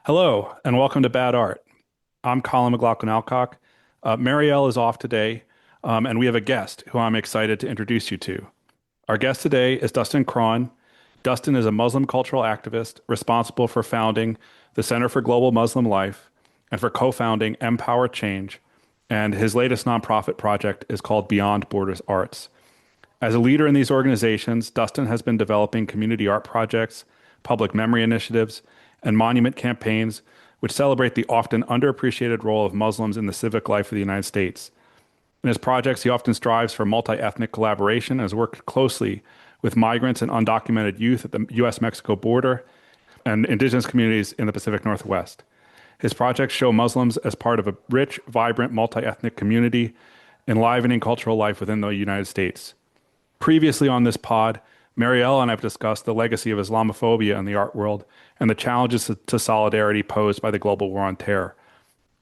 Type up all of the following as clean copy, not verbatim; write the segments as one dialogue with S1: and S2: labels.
S1: Hello, and welcome to Bad Art. I'm Colin McLaughlin-Alcock. Marielle is off today, and we have a guest who I'm excited to introduce you to. Our guest today is Dustin Craun. Dustin is a Muslim cultural activist responsible for founding the Center for Global Muslim Life and for co-founding MPower Change, and his latest nonprofit project is called Beyond Borders Arts. As a leader in these organizations, Dustin has been developing community art projects, public memory initiatives, and monument campaigns which celebrate the often underappreciated role of Muslims in the civic life of the United States. In his projects, he often strives for multi-ethnic collaboration and has worked closely with migrants and undocumented youth at the U.S.-Mexico border and indigenous communities in the Pacific Northwest. His projects show Muslims as part of a rich, vibrant, multi-ethnic community, enlivening cultural life within the United States. Previously on this pod, Marielle and I have discussed the legacy of Islamophobia in the art world and the challenges to solidarity posed by the global war on terror.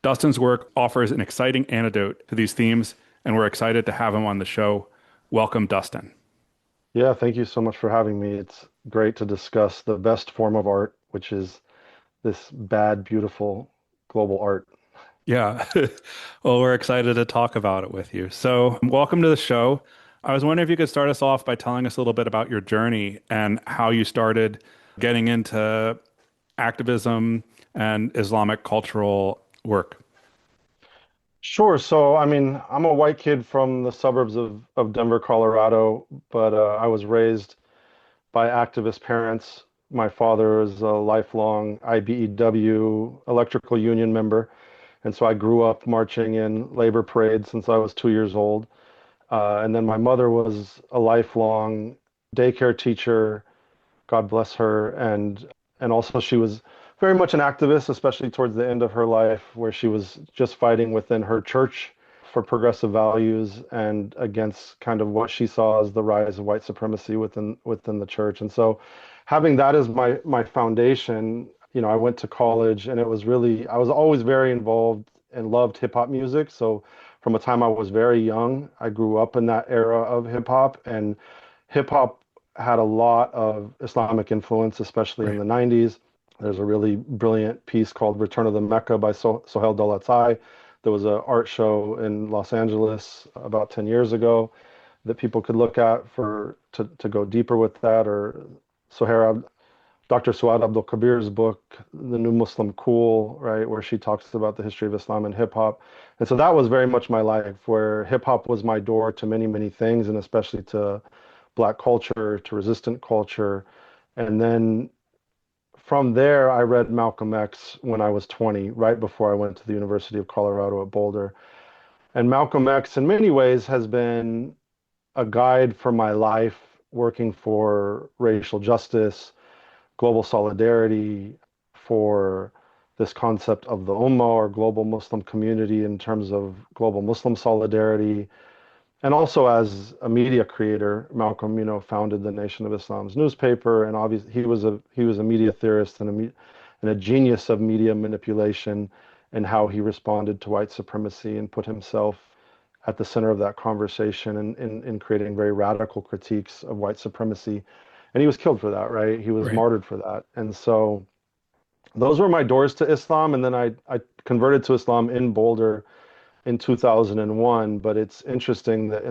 S1: Dustin's work offers an exciting antidote to these themes, and we're excited to have him on the show. Welcome, Dustin.
S2: Yeah, thank you so much for having me. It's great to discuss the best form of art, which is this bad, beautiful global art.
S1: Yeah, well, we're excited to talk about it with you. So, welcome to the show. I was wondering if you could start us off by telling us a little bit about your journey and how you started getting into activism and Islamic cultural work.
S2: Sure. So, I'm a white kid from the suburbs of Denver, Colorado, but I was raised by activist parents. My father is a lifelong IBEW electrical union member. And so I grew up marching in labor parades since I was 2 years old. And then my mother was a lifelong daycare teacher, God bless her, and also she was very much an activist, especially towards the end of her life, where she was just fighting within her church for progressive values and against kind of what she saw as the rise of white supremacy within the church. And so having that as my foundation, I went to college and it was really I was always very involved and loved hip hop music. So from the time I was very young, I grew up in that era of hip hop, and hip hop had a lot of Islamic influence, especially in
S1: Right.
S2: the 90s. There's a really brilliant piece called Return of the Mecca by Sohail Dolatai. There was an art show in Los Angeles about 10 years ago that people could look at to go deeper with that, or Sohair Dr. Suad Abdul Kabir's book, The New Muslim Cool, right, where she talks about the history of Islam and hip hop. And so that was very much my life, where hip hop was my door to many, many things, and especially to Black culture, to resistant culture. And then from there, I read Malcolm X when I was 20, right before I went to the University of Colorado at Boulder. And Malcolm X, in many ways, has been a guide for my life, working for racial justice, global solidarity, for this concept of the Ummah or global Muslim community in terms of global Muslim solidarity. And also as a media creator, Malcolm, founded the Nation of Islam's newspaper, and obviously he was a media theorist and a genius of media manipulation and how he responded to white supremacy and put himself at the center of that conversation and in creating very radical critiques of white supremacy. And he was killed for that, right? He was
S1: Right.
S2: martyred for that. And so those were my doors to Islam. And then I converted to Islam in Boulder in 2001. But it's interesting that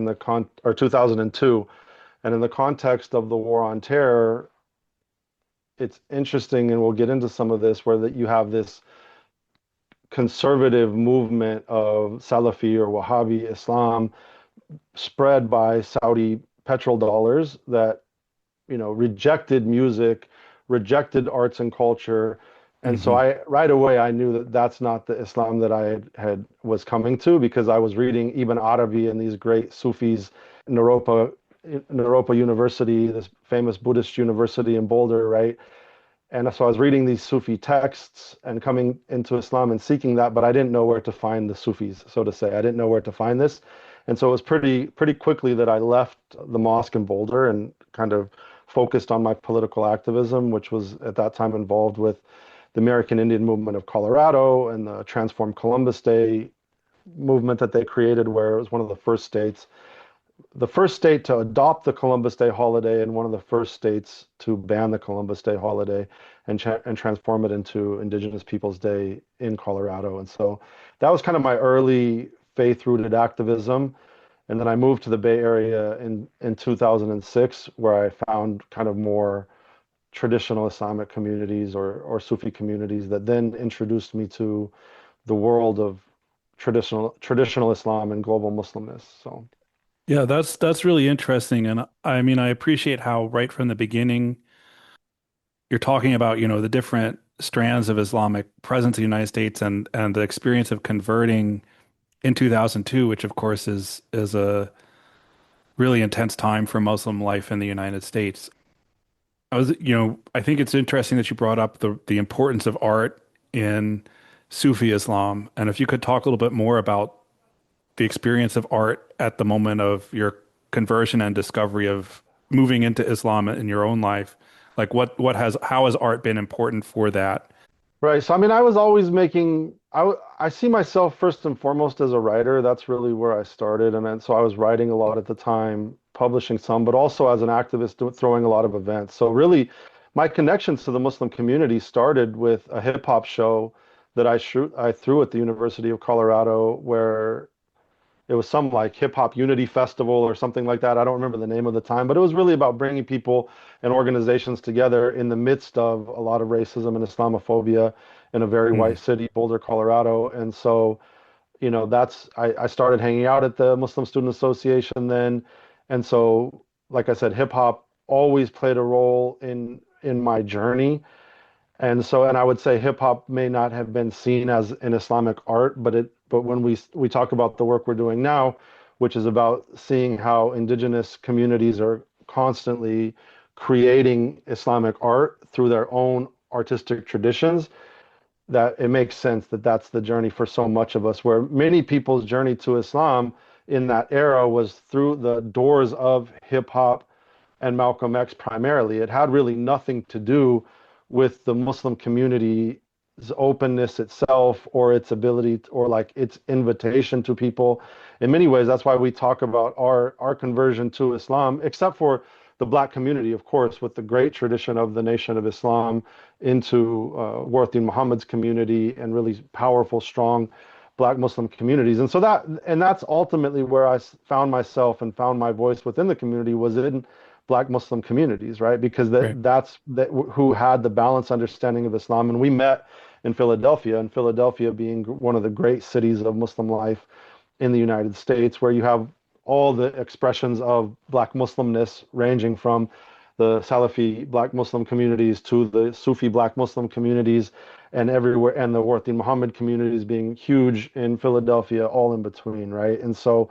S2: or 2002, and in the context of the war on terror, it's interesting, and we'll get into some of this, where that you have this conservative movement of Salafi or Wahhabi Islam spread by Saudi petrol dollars that rejected music, rejected arts and culture. And so
S1: Hmm.
S2: I right away I knew that that's not the Islam that I had was coming to, because I was reading Ibn Arabi and these great Sufis, Naropa University, this famous Buddhist university in Boulder, right? And so I was reading these Sufi texts and coming into Islam and seeking that, but I didn't know where to find the Sufis, so to say. I didn't know where to find this. And so it was pretty quickly that I left the mosque in Boulder and kind of focused on my political activism, which was at that time involved with the American Indian movement of Colorado and the Transform Columbus Day movement that they created, where it was one of the first states the first state to adopt the Columbus Day holiday and one of the first states to ban the Columbus Day holiday and transform it into Indigenous Peoples Day in Colorado. And so that was kind of my early faith-rooted activism. And then I moved to the Bay Area in 2006, where I found kind of more traditional Islamic communities or Sufi communities that then introduced me to the world of traditional Islam and global Muslimness. So.
S1: Yeah, that's really interesting. And I mean, I appreciate how right from the beginning you're talking about, the different strands of Islamic presence in the United States and the experience of converting in 2002, which of course is a really intense time for Muslim life in the United States. I think it's interesting that you brought up the importance of art in Sufi Islam, and if you could talk a little bit more about the experience of art at the moment of your conversion and discovery of moving into Islam in your own life, like how has art been important for that?
S2: Right. So, I mean, I was always making, I see myself first and foremost as a writer. That's really where I started. And then, so I was writing a lot at the time, publishing some, but also as an activist, throwing a lot of events. So, really, my connections to the Muslim community started with a hip hop show that I threw at the University of Colorado, where it was some like hip hop unity festival or something like that. I don't remember the name of the time, but it was really about bringing people and organizations together in the midst of a lot of racism and Islamophobia in a very
S1: Hmm.
S2: white city, Boulder, Colorado. And so, I started hanging out at the Muslim Student Association then. And so, like I said, hip hop always played a role in my journey. And so, and I would say hip hop may not have been seen as an Islamic art, but when we talk about the work we're doing now, which is about seeing how indigenous communities are constantly creating Islamic art through their own artistic traditions, that it makes sense that that's the journey for so much of us, where many people's journey to Islam in that era was through the doors of hip hop and Malcolm X primarily. It had really nothing to do with the Muslim community's openness itself or its ability or like its invitation to people. In many ways, that's why we talk about our conversion to Islam, except for the Black community, of course, with the great tradition of the Nation of Islam into Warthin Muhammad's community and really powerful, strong Black Muslim communities. And so that's ultimately where found myself and found my voice within the community was in Black Muslim communities, right? Because
S1: Right.
S2: that's who had the balanced understanding of Islam. And we met in Philadelphia, and Philadelphia being one of the great cities of Muslim life in the United States, where you have all the expressions of Black Muslimness, ranging from the Salafi Black Muslim communities to the Sufi Black Muslim communities, and everywhere, and the Warthin Muhammad communities being huge in Philadelphia, all in between, right? And so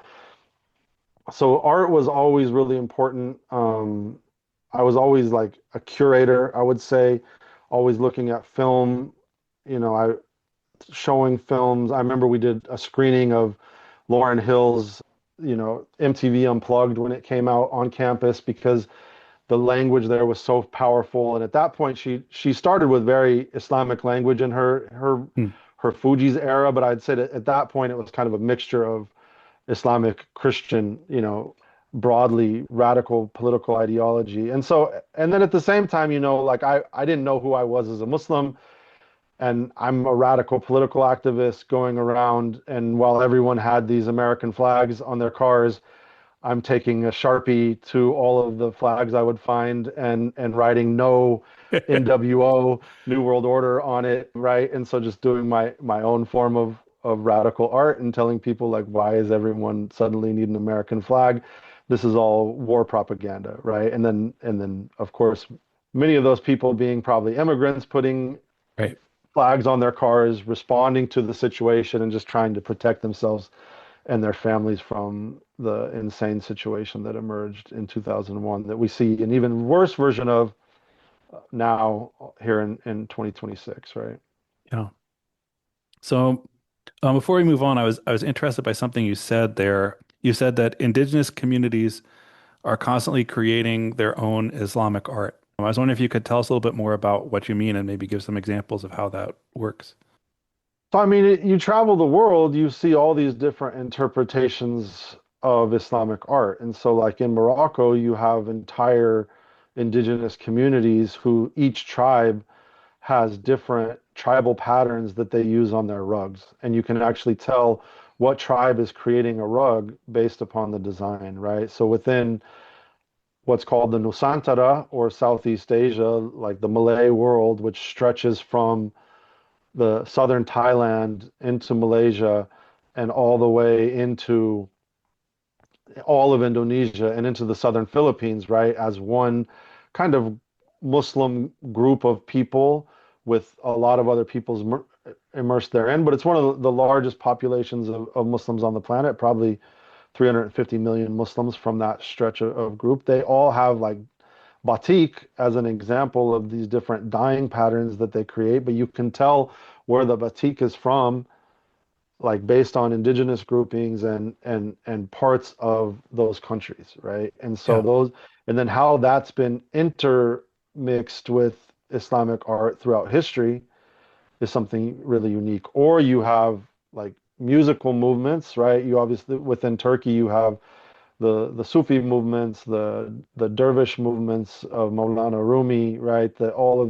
S2: art was always really important. I was always like a curator, I would say, always looking at film, I showing films. I remember we did a screening of Lauryn Hill's, MTV Unplugged when it came out on campus because the language there was so powerful. And at that point, she started with very Islamic language in
S1: Hmm.
S2: her Fuji's era, but I'd say that at that point it was kind of a mixture of Islamic, Christian, broadly radical political ideology. And then at the same time, like I didn't know who I was as a Muslim, and I'm a radical political activist going around. And while everyone had these American flags on their cars, I'm taking a Sharpie to all of the flags I would find and writing no NWO, New World Order on it, right? And so just doing my own form of radical art and telling people like, why is everyone suddenly need an American flag? This is all war propaganda, right? And then of course, many of those people being probably immigrants putting
S1: Right.
S2: flags on their cars, responding to the situation and just trying to protect themselves and their families from the insane situation that emerged in 2001 that we see an even worse version of now here in 2026, right?
S1: Yeah. So before we move on, I was interested by something you said there. You said that indigenous communities are constantly creating their own Islamic art. I was wondering if you could tell us a little bit more about what you mean and maybe give some examples of how that works.
S2: So, I mean, you travel the world, you see all these different interpretations of Islamic art. And so, like in Morocco, you have entire indigenous communities who each tribe has different tribal patterns that they use on their rugs. And you can actually tell what tribe is creating a rug based upon the design, right? So within what's called the Nusantara or Southeast Asia, like the Malay world, which stretches from the southern Thailand into Malaysia and all the way into all of Indonesia and into the southern Philippines, right, as one kind of Muslim group of people with a lot of other peoples immersed therein. But it's one of the largest populations of Muslims on the planet, probably 350 million Muslims from that stretch of group. They all have like batik as an example of these different dyeing patterns that they create, but you can tell where the batik is from, like based on indigenous groupings and parts of those countries, right? And so
S1: Yeah.
S2: those, and then how that's been intermixed with Islamic art throughout history is something really unique. Or you have like musical movements, right? You obviously within Turkey you have the Sufi movements, the dervish movements of Maulana Rumi, right? All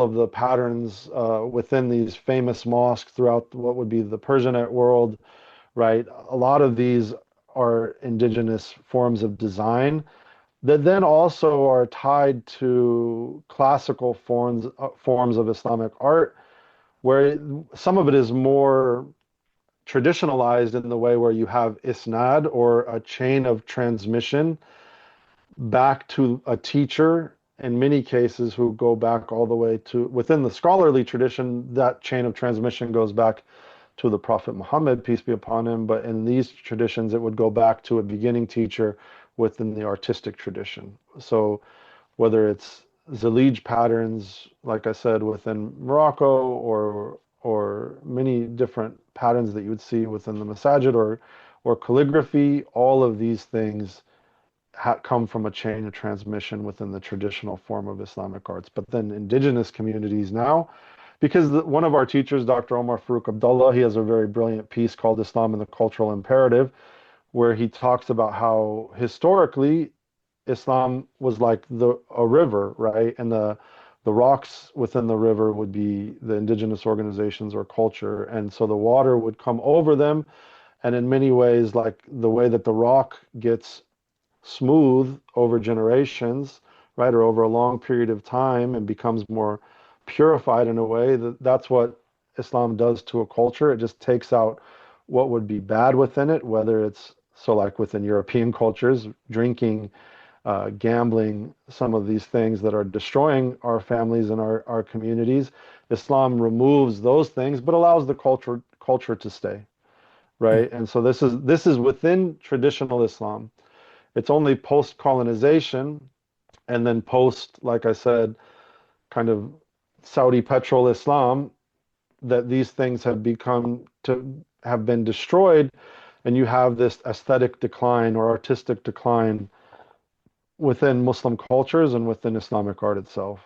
S2: of the patterns within these famous mosques throughout what would be the Persianate world, right? A lot of these are indigenous forms of design that then also are tied to classical forms of Islamic art, where some of it is more traditionalized in the way where you have isnad or a chain of transmission back to a teacher in many cases who go back all the way to within the scholarly tradition. That chain of transmission goes back to the Prophet Muhammad, peace be upon him, but in these traditions it would go back to a beginning teacher within the artistic tradition. So whether it's Zalige patterns, like I said, within Morocco, or many different patterns that you would see within the Masajid, or calligraphy, all of these things come from a chain of transmission within the traditional form of Islamic arts. But then indigenous communities now, because one of our teachers, Dr. Omar Farouk Abdullah, he has a very brilliant piece called Islam and the Cultural Imperative, where he talks about how historically Islam was like a river, right? And the rocks within the river would be the indigenous organizations or culture. And so the water would come over them. And in many ways, like the way that the rock gets smooth over generations, right, or over a long period of time and becomes more purified in a way, that's what Islam does to a culture. It just takes out what would be bad within it, whether it's so like within European cultures, drinking, gambling, some of these things that are destroying our families and our communities. Islam removes those things, but allows the culture to stay,
S1: Yeah.
S2: right? And so this is within traditional Islam. It's only post colonization and then post, like I said, kind of Saudi petrol Islam that these things have been destroyed, and you have this aesthetic decline or artistic decline within Muslim cultures and within Islamic art itself.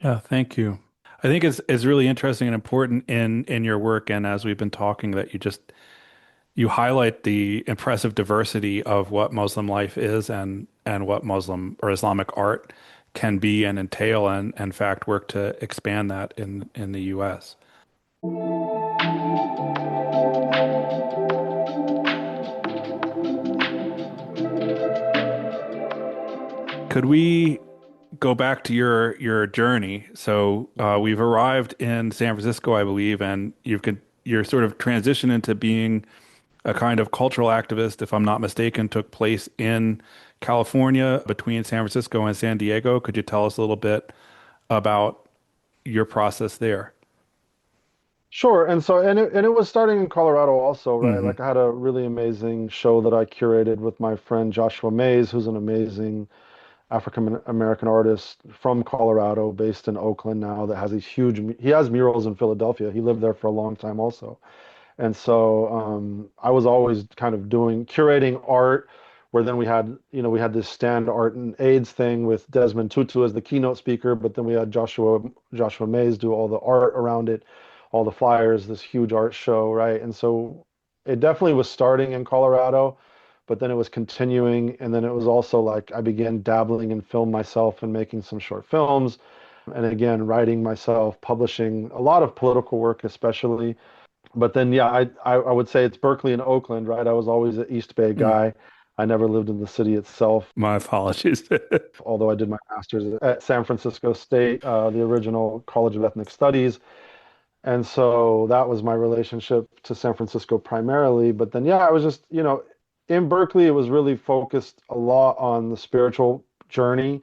S1: Yeah, thank you. I think it's really interesting and important in your work, and as we've been talking, that you highlight the impressive diversity of what Muslim life is and what Muslim or Islamic art can be and entail, and in fact work to expand that in the U.S. Could we go back to your journey? So we've arrived in San Francisco, I believe, and you're sort of transition into being a kind of cultural activist, if I'm not mistaken, took place in California between San Francisco and San Diego. Could you tell us a little bit about your process there?
S2: Sure. And it was starting in Colorado also, right?
S1: Hmm.
S2: Like I had a really amazing show that I curated with my friend Joshua Mays, who's an amazing African American artist from Colorado, based in Oakland now, that has these he has murals in Philadelphia. He lived there for a long time also. And so I was always kind of curating art, where then we had this stand art and AIDS thing with Desmond Tutu as the keynote speaker, but then we had Joshua Mays do all the art around it, all the flyers, this huge art show, right? And so it definitely was starting in Colorado, but then it was continuing. And then it was also like I began dabbling in film myself and making some short films. And again, writing myself, publishing a lot of political work, especially. But then, yeah, I would say it's Berkeley and Oakland, right? I was always an East Bay
S1: Mm,
S2: guy. I never lived in the city itself,
S1: my apologies.
S2: although I did my master's at San Francisco State, the original College of Ethnic Studies. And so that was my relationship to San Francisco primarily. But then, yeah, I was just, in Berkeley, it was really focused a lot on the spiritual journey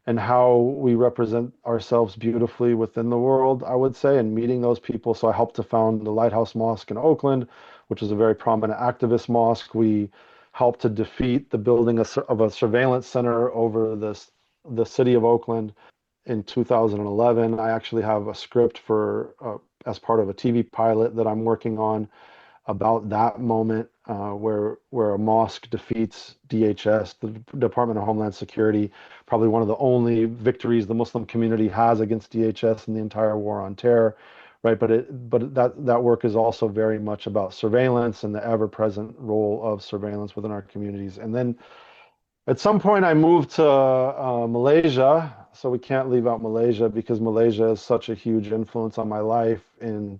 S2: and how we represent ourselves beautifully within the world, I would say, and meeting those people. So I helped to found the Lighthouse Mosque in Oakland, which is a very prominent activist mosque. We helped to defeat the building of a surveillance center over the city of Oakland in 2011. I actually have a script for as part of a TV pilot that I'm working on about that moment where a mosque defeats DHS, the Department of Homeland Security, probably one of the only victories the Muslim community has against DHS in the entire war on terror, right? But that work is also very much about surveillance and the ever-present role of surveillance within our communities. And then at some point, I moved to Malaysia. So we can't leave out Malaysia because Malaysia is such a huge influence on my life. In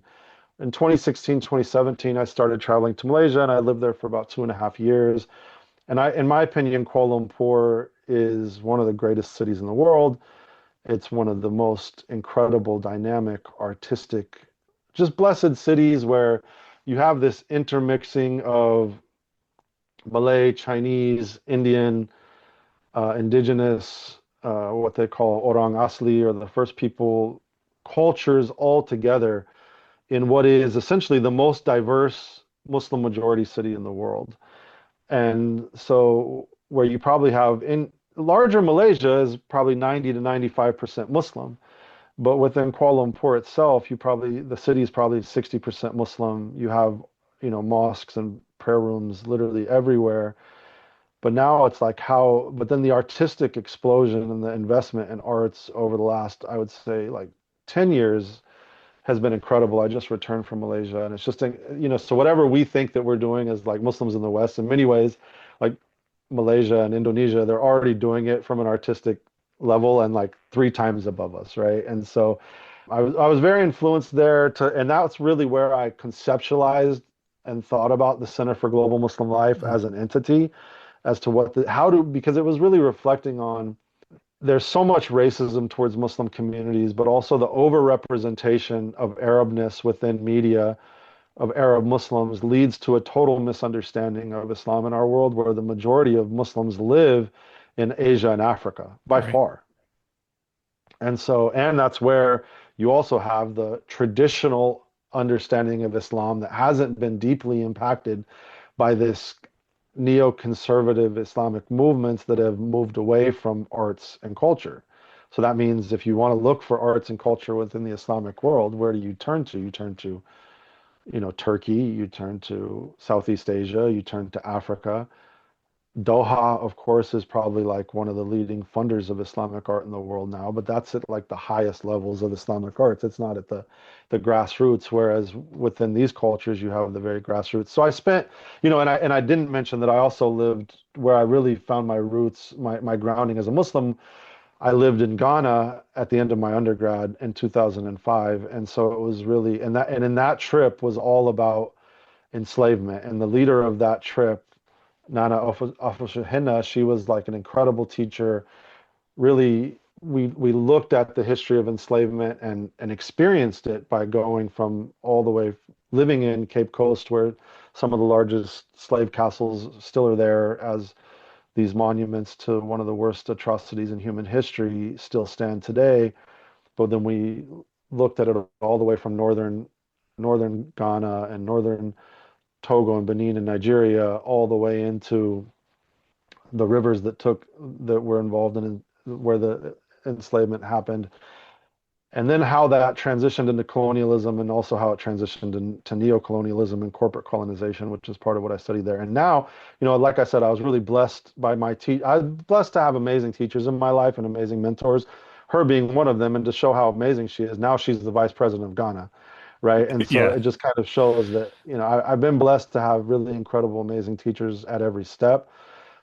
S2: 2016, 2017, I started traveling to Malaysia and I lived there for about 2.5 years. And in my opinion, Kuala Lumpur is one of the greatest cities in the world. It's one of the most incredible, dynamic, artistic, just blessed cities where you have this intermixing of Malay, Chinese, Indian, indigenous, what they call Orang Asli, or the first people cultures all together in what is essentially the most diverse Muslim majority city in the world. And so, where you probably have in larger Malaysia is probably 90 to 95% Muslim. But within Kuala Lumpur itself, the city is probably 60% Muslim. You have, mosques and prayer rooms literally everywhere. But now it's like but then the artistic explosion and the investment in arts over the last, I would say, like 10 years has been incredible. I just returned from Malaysia, and it's just, so whatever we think that we're doing as like Muslims in the West, in many ways, like Malaysia and Indonesia, they're already doing it from an artistic level and like three times above us, right? And so I was very influenced there and that's really where I conceptualized and thought about the Center for Global Muslim Life as an entity, as to because it was really reflecting on there's so much racism towards Muslim communities, but also the overrepresentation of Arabness within media of Arab Muslims leads to a total misunderstanding of Islam in our world, where the majority of Muslims live in Asia and Africa by
S1: Right.
S2: far. And that's where you also have the traditional understanding of Islam that hasn't been deeply impacted by this neoconservative Islamic movements that have moved away from arts and culture. So that means if you want to look for arts and culture within the Islamic world, where do you turn to? You turn to, Turkey, you turn to Southeast Asia, you turn to Africa. Doha, of course, is probably like one of the leading funders of Islamic art in the world now, but that's at like the highest levels of Islamic arts. It's not at the grassroots, whereas within these cultures you have the very grassroots. So I spent, and I didn't mention that I also lived where I really found my roots, my grounding as a Muslim. I lived in Ghana at the end of my undergrad in 2005, and so it was really, and in that trip was all about enslavement. And the leader of that trip, Nana Afushinna, she was like an incredible teacher. Really, we looked at the history of enslavement and experienced it by going from all the way living in Cape Coast, where some of the largest slave castles still are there, as these monuments to one of the worst atrocities in human history still stand today. But then we looked at it all the way from northern Ghana and northern Togo and Benin and Nigeria, all the way into the rivers that were involved in where the enslavement happened, and then how that transitioned into colonialism, and also how it transitioned into neocolonialism and corporate colonization, which is part of what I studied there. And now, like I said, I was really blessed by I was blessed to have amazing teachers in my life and amazing mentors, her being one of them, and to show how amazing she is. Now she's the vice president of Ghana. right? And so
S1: Yeah.
S2: it just kind of shows that, I've been blessed to have really incredible, amazing teachers at every step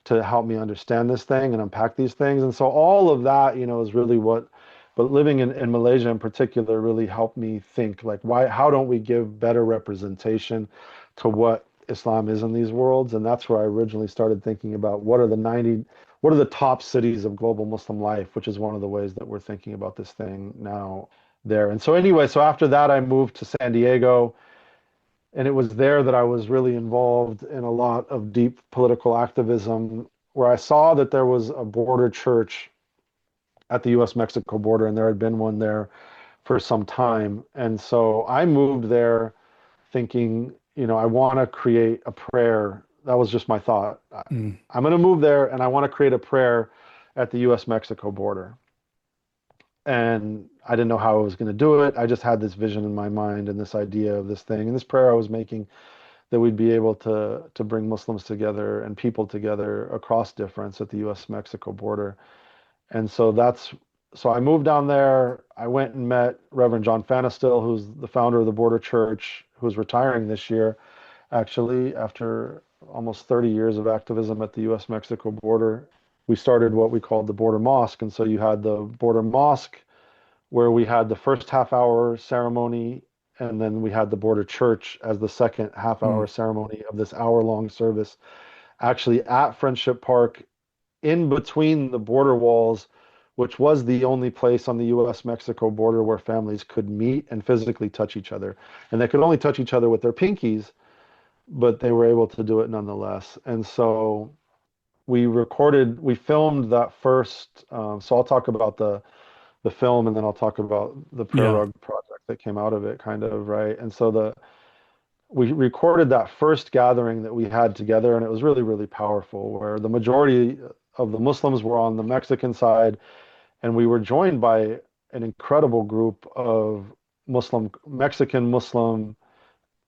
S2: to help me understand this thing and unpack these things. And so all of that, is really but living in Malaysia in particular really helped me think like, how don't we give better representation to what Islam is in these worlds? And that's where I originally started thinking about what are the top cities of global Muslim life, which is one of the ways that we're thinking about this thing now there. And so anyway, so after that, I moved to San Diego. And it was there that I was really involved in a lot of deep political activism, where I saw that there was a border church at the US Mexico border, and there had been one there for some time. And so I moved there thinking, I want to create a prayer. That was just my thought.
S1: Mm.
S2: I'm going to move there and I want to create a prayer at the US Mexico border. And I didn't know how I was going to do it. I just had this vision in my mind and this idea of this thing and this prayer I was making, that we'd be able to bring Muslims together and people together across difference at the U.S. Mexico border. And so I moved down there. I went and met Reverend John Fanistil, who's the founder of the Border Church, who's retiring this year, actually, after almost 30 years of activism at the U.S. Mexico border. We started what we called the Border Mosque. And so you had the Border Mosque, where we had the first half hour ceremony, and then we had the border church as the second half
S1: Mm.
S2: hour ceremony of this hour-long service, actually at Friendship Park, in between the border walls, which was the only place on the US Mexico border where families could meet and physically touch each other. And they could only touch each other with their pinkies, but they were able to do it nonetheless. And so we filmed that first. So I'll talk about the film, and then I'll talk about the prayer
S1: Yeah.
S2: rug project that came out of it, kind of, right? And so we recorded that first gathering that we had together, and it was really, really powerful, where the majority of the Muslims were on the Mexican side, and we were joined by an incredible group of Mexican Muslim,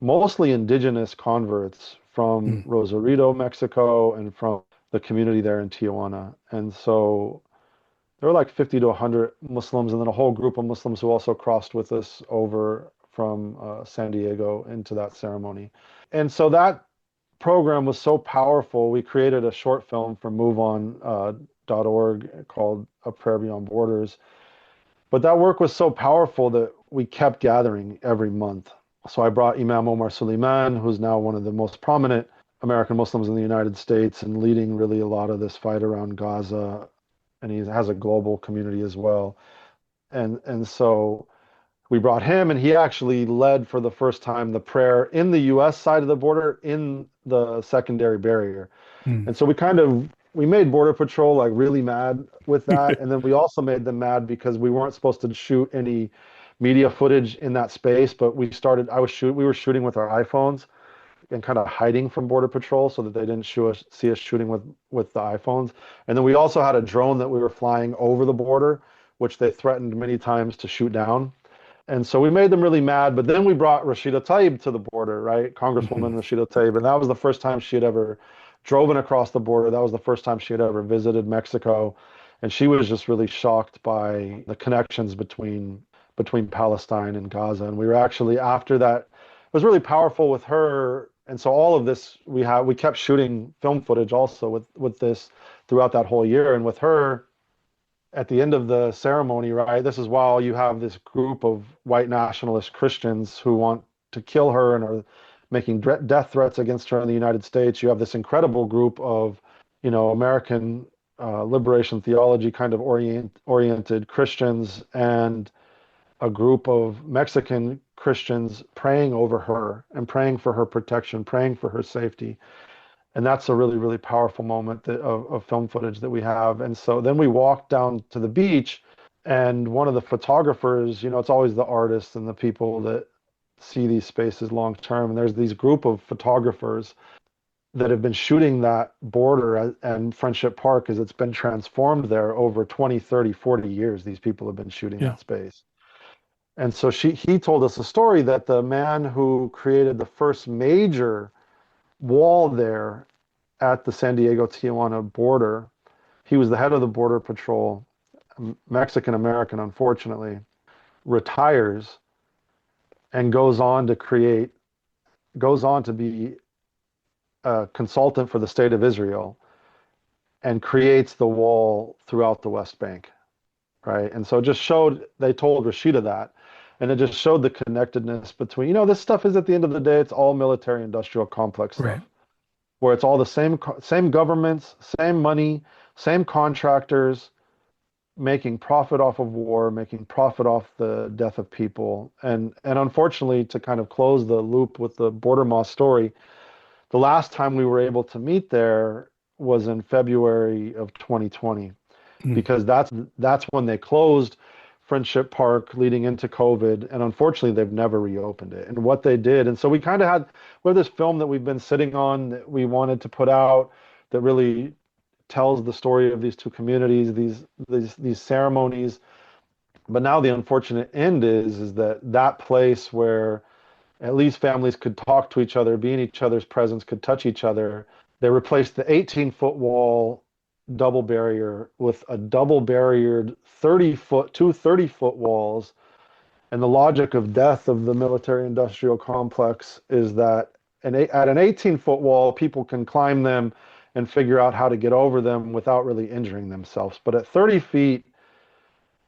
S2: mostly indigenous converts from
S1: Mm.
S2: Rosarito, Mexico, and from the community there in Tijuana. And so there were like 50 to 100 Muslims, and then a whole group of Muslims who also crossed with us over from San Diego into that ceremony. And so that program was so powerful. We created a short film for MoveOn.org called A Prayer Beyond Borders. But that work was so powerful that we kept gathering every month. So I brought Imam Omar Suleiman, who's now one of the most prominent American Muslims in the United States and leading really a lot of this fight around Gaza, and he has a global community as well. And so we brought him, and he actually led for the first time the prayer in the U.S. side of the border in the secondary barrier.
S1: Mm.
S2: And so we made Border Patrol like really mad with that, and then we also made them mad because we weren't supposed to shoot any media footage in that space, but we were shooting with our iPhones and kind of hiding from Border Patrol so that they didn't see us shooting with the iPhones. And then we also had a drone that we were flying over the border, which they threatened many times to shoot down. And so we made them really mad. But then we brought Rashida Tlaib to the border, right?
S1: Mhm.
S2: Congresswoman Rashida Tlaib. And that was the first time she had ever driven across the border. That was the first time she had ever visited Mexico. And she was just really shocked by the connections between Palestine and Gaza. And we were actually, after that, it was really powerful with her. And so all of this, we kept shooting film footage also with this throughout that whole year. And with her, at the end of the ceremony, right, this is while you have this group of white nationalist Christians who want to kill her and are making death threats against her in the United States. You have this incredible group of, American liberation theology kind of oriented Christians, and a group of Mexican Christians praying over her and praying for her protection, praying for her safety. And that's a really, really powerful moment of film footage that we have. And so then we walked down to the beach, and one of the photographers, it's always the artists and the people that see these spaces long term. And there's these group of photographers that have been shooting that border and Friendship Park as it's been transformed there over 20, 30, 40 years. These people have been shooting
S1: Yeah.
S2: that space. And so he told us a story that the man who created the first major wall there at the San Diego Tijuana border, he was the head of the Border Patrol, Mexican American, unfortunately, retires. and goes on to be a consultant for the state of Israel and creates the wall throughout the West Bank, right? And so it just showed, they told Rashida that, and it just showed the connectedness between, this stuff is at the end of the day, it's all military industrial complex
S1: Right.
S2: stuff, where it's all the same governments, same money, same contractors making profit off of war, making profit off the death of people. And unfortunately, to kind of close the loop with the border moss story, the last time we were able to meet there was in February of 2020,
S1: Mm.
S2: because that's when they closed Friendship Park leading into COVID, and unfortunately they've never reopened it. And what they did, and so we have this film that we've been sitting on that we wanted to put out that really tells the story of these two communities, these ceremonies. But now the unfortunate end is that that place where at least families could talk to each other, be in each other's presence, could touch each other. They replaced the 18-foot wall double barrier with a double barriered 30-foot, two 30-foot walls. And the logic of death of the military industrial complex is that at an 18-foot wall, people can climb them and figure out how to get over them without really injuring themselves. But at 30 feet,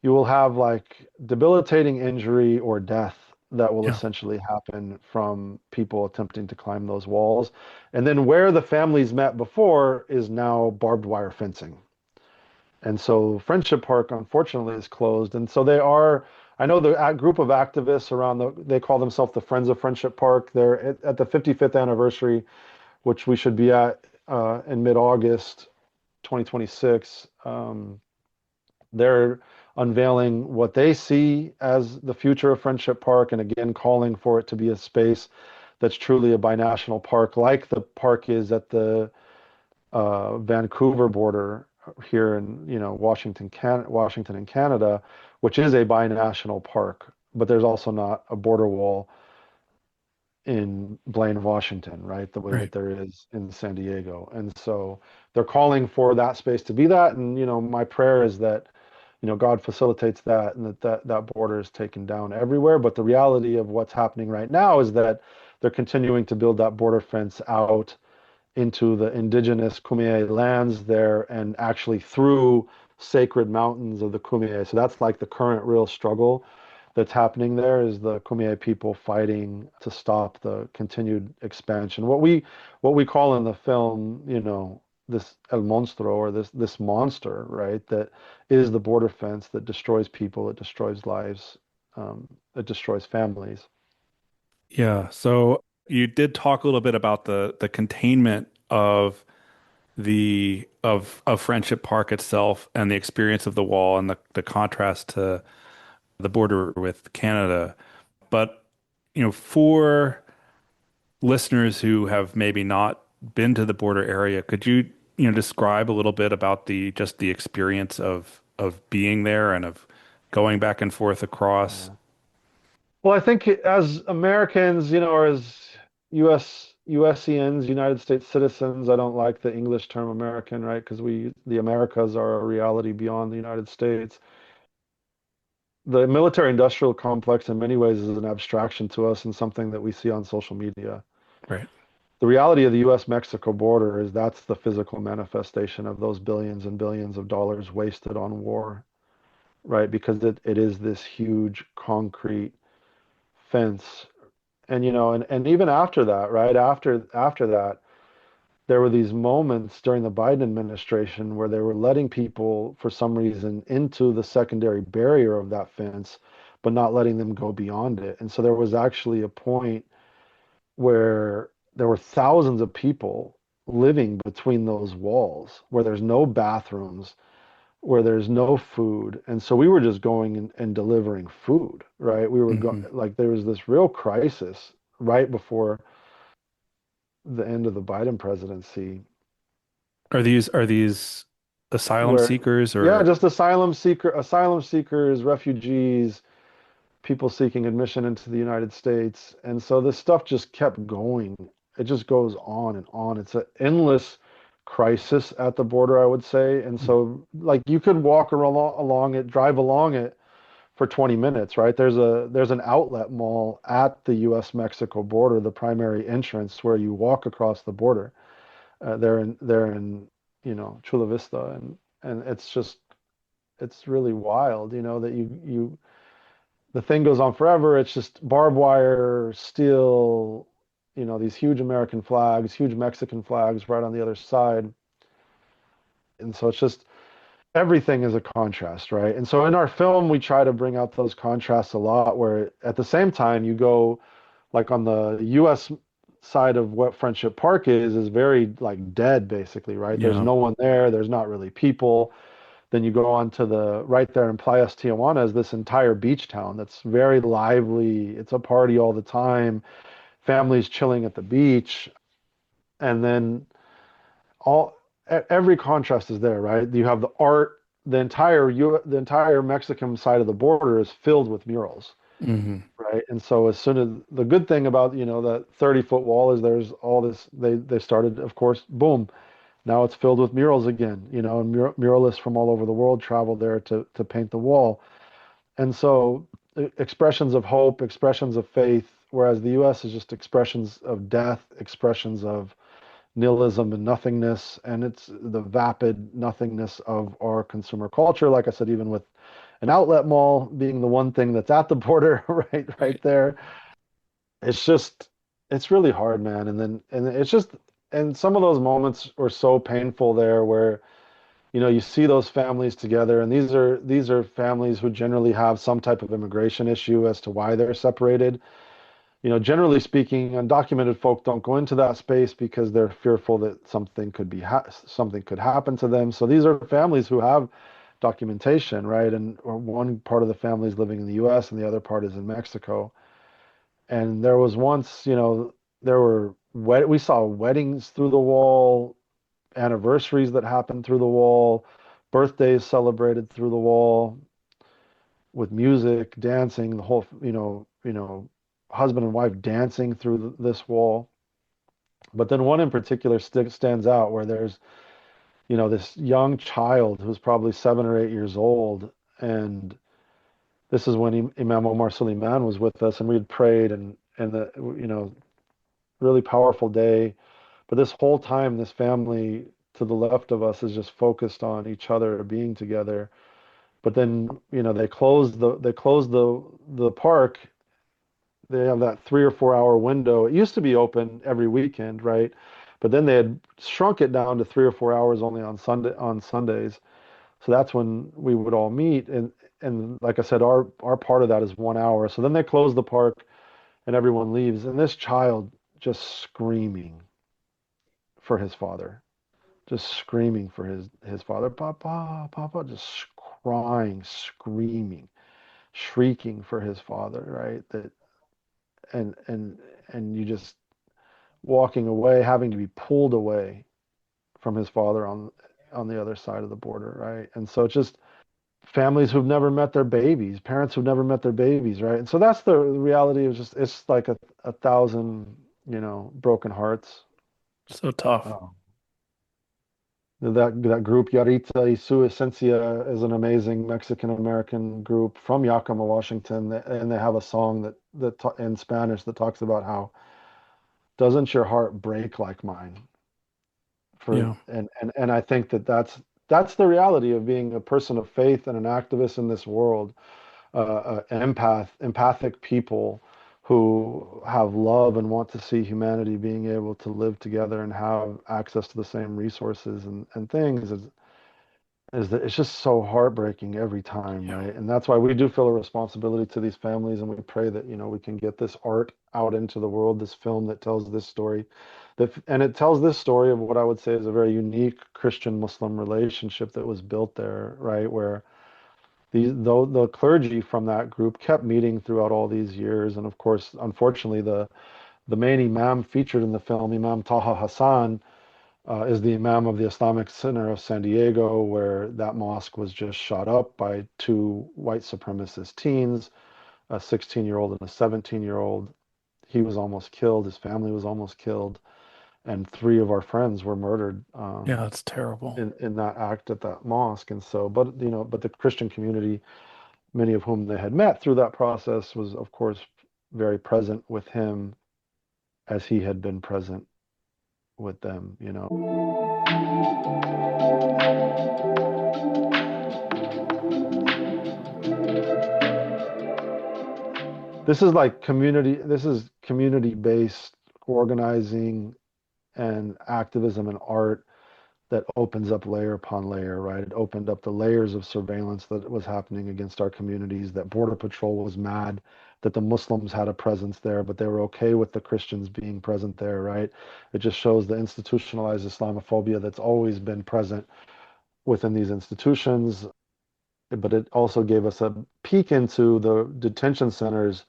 S2: you will have like debilitating injury or death that will
S1: Yeah.
S2: essentially happen from people attempting to climb those walls. And then where the families met before is now barbed wire fencing. And so Friendship Park, unfortunately, is closed. And so I know the group of activists they call themselves the Friends of Friendship Park. They're at the 55th anniversary, which we should be at in mid-August 2026. They're unveiling what they see as the future of Friendship Park, and again, calling for it to be a space that's truly a binational park, like the park is at the Vancouver border here in, Washington and Canada, which is a binational park, but there's also not a border wall in Blaine, Washington, right? The way
S1: Right.
S2: that there is in San Diego. And so they're calling for that space to be that. And, my prayer is that, God facilitates that and that border is taken down everywhere. But the reality of what's happening right now is that they're continuing to build that border fence out into the indigenous Kumeyaay lands there and actually through sacred mountains of the Kumeyaay. So that's like the current real struggle that's happening there, is the Kumeyaay people fighting to stop the continued expansion. What we call in the film, this El Monstro, or this monster, right? That is the border fence that destroys people, it destroys lives, it destroys families.
S1: Yeah. So you did talk a little bit about the containment of of Friendship Park itself and the experience of the wall and the contrast to the border with Canada. But, for listeners who have maybe not been to the border area, could you, describe a little bit about the experience of being there and of going back and forth across?
S2: Yeah. Well, I think as Americans, or as USCNs, United States citizens, I don't like the English term American, right? Because the Americas are a reality beyond the United States. The military industrial complex in many ways is an abstraction to us and something that we see on social media.
S1: Right.
S2: The reality of the US-Mexico border is that's the physical manifestation of those billions and billions of dollars wasted on war, right? Because it is this huge concrete fence. And and even after that, right? After that, there were these moments during the Biden administration where they were letting people, for some reason, into the secondary barrier of that fence, but not letting them go beyond it. And so there was actually a point where there were thousands of people living between those walls, where there's no bathrooms, where there's no food. And so we were just going and delivering food, right?
S1: Hmm.
S2: Like there was this real crisis right before the end of the Biden presidency,
S1: Are these asylum
S2: where,
S1: seekers
S2: yeah,
S1: or
S2: just asylum seekers, refugees, people seeking admission into the United States. And so this stuff just kept going. It just goes on and on. It's an endless crisis at the border, I would say. And so like you could walk along it, drive along it for 20 minutes, right? There's an outlet mall at the US Mexico border, the primary entrance where you walk across the border. They're in Chula Vista, and it's just it's really wild, that you the thing goes on forever. It's just barbed wire, steel, these huge American flags, huge Mexican flags right on the other side. And so it's just everything is a contrast, right? And so in our film, we try to bring out those contrasts a lot, where at the same time, you go like on the US side of what Friendship Park is very like dead, basically, right? There's
S1: Yeah.
S2: no one there, there's not really people. Then you go on to the right there in Playas Tijuana is this entire beach town that's very lively. It's a party all the time, families chilling at the beach. And then all every contrast is there, right? You have the art, the entire Mexican side of the border is filled with murals,
S1: Hmm.
S2: right? And so as soon as the good thing about, that 30-foot wall is there's all this they started, of course, boom, now it's filled with murals again, and muralists from all over the world travel there to paint the wall. And so expressions of hope, expressions of faith, whereas the US is just expressions of death, expressions of nihilism and nothingness, and it's the vapid nothingness of our consumer culture. Like I said, even with an outlet mall being the one thing that's at the border, right
S1: Right.
S2: there. It's just, it's really hard, man. And it's just, and some of those moments were so painful there, where you see those families together, and these are families who generally have some type of immigration issue as to why they're separated. Generally speaking, undocumented folk don't go into that space because they're fearful that something could happen to them. So these are families who have documentation, right? And or one part of the family is living in the U.S. and the other part is in Mexico. And there was once, we saw weddings through the wall, anniversaries that happened through the wall, birthdays celebrated through the wall with music, dancing, the whole, husband and wife dancing through this wall. But then one in particular stands out, where there's, this young child who's probably 7 or 8 years old. And this is when Imam Omar Suleiman was with us, and we had prayed, and really powerful day. But this whole time, this family to the left of us is just focused on each other being together. But then, they closed the park. They have that 3 or 4 hour window. It used to be open every weekend, right? But then they had shrunk it down to 3 or 4 hours only on Sundays. So that's when we would all meet. And like I said, our part of that is 1 hour. So then they close the park and everyone leaves. And this child just screaming for his father, just screaming for his father, Papa, Papa, just crying, screaming, shrieking for his father, right? That and and and you just walking away, having to be pulled away from his father on the other side of the border, right? And so it's just families who've never met their babies, parents who've never met their babies, right? And so that's the reality of just it's like a thousand, broken hearts.
S1: So tough.
S2: Oh. That group, Yarita y su Esencia, is an amazing Mexican American group from Yakima, Washington, and they have a song in Spanish that talks about how doesn't your heart break like mine?
S1: Yeah.
S2: And I think that's the reality of being a person of faith and an activist in this world, an empathic people who have love and want to see humanity being able to live together and have access to the same resources and things is that it's just so heartbreaking every time,
S1: Yeah.
S2: right? And that's why we do feel a responsibility to these families, and we pray that, we can get this art out into the world, this film that tells this story, and it tells this story of what I would say is a very unique Christian-Muslim relationship that was built there, right? Where though the clergy from that group kept meeting throughout all these years, and of course, unfortunately, the main imam featured in the film, Imam Taha Hassan, is the Imam of the Islamic Center of San Diego, where that mosque was just shot up by two white supremacist teens, a 16-year-old and a 17-year-old. He was almost killed. His family was almost killed, and three of our friends were murdered
S1: Yeah, it's terrible.
S2: in that act at that mosque. And so, but the Christian community many of whom they had met through that process, was, of course, very present with him as he had been present with them, you know. This is community-based organizing and activism and art that opens up layer upon layer, right? It opened up the layers of surveillance that was happening against our communities, that Border Patrol was mad that the Muslims had a presence there, but they were okay with the Christians being present there, right? It just shows the institutionalized Islamophobia that's always been present within these institutions. But it also gave us a peek into the detention centers,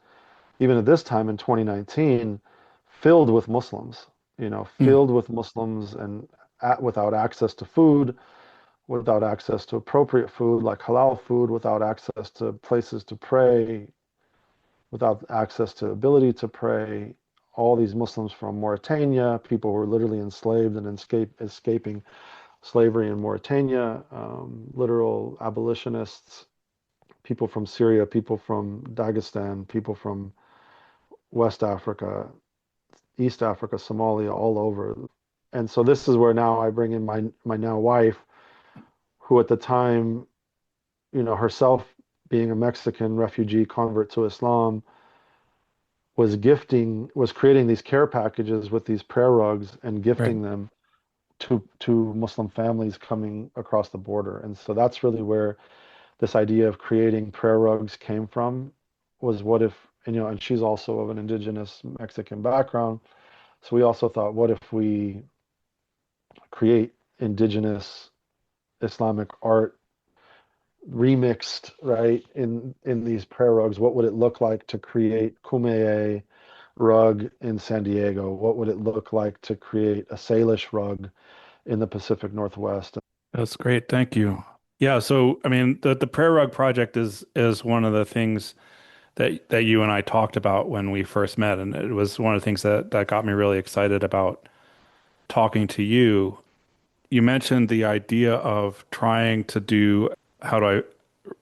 S2: even at this time in 2019, filled with Muslims,
S1: Mm.
S2: filled with Muslims and without access to food, without access to appropriate food like halal food, without access to places to pray, without access to ability to pray. All these Muslims from Mauritania, people who were literally enslaved and escaping slavery in Mauritania, literal abolitionists, people from Syria, people from Dagestan, people from West Africa, East Africa, Somalia, all over. And so this is where now I bring in my now wife, who at the time, herself being a Mexican refugee convert to Islam, was creating these care packages with these prayer rugs and
S1: Right.
S2: gifting them to Muslim families coming across the border. And so that's really where this idea of creating prayer rugs came from, was what if, and she's also of an indigenous Mexican background. So we also thought, what if we create indigenous Islamic art remixed, right, in these prayer rugs? What would it look like to create Kumeyaay rug in San Diego? What would it look like to create a Salish rug in the Pacific Northwest?
S1: That's great. Thank you. Yeah, so I mean the prayer rug project is one of the things that you and I talked about when we first met, and it was one of the things that got me really excited about talking to you. You mentioned the idea of trying to do, how do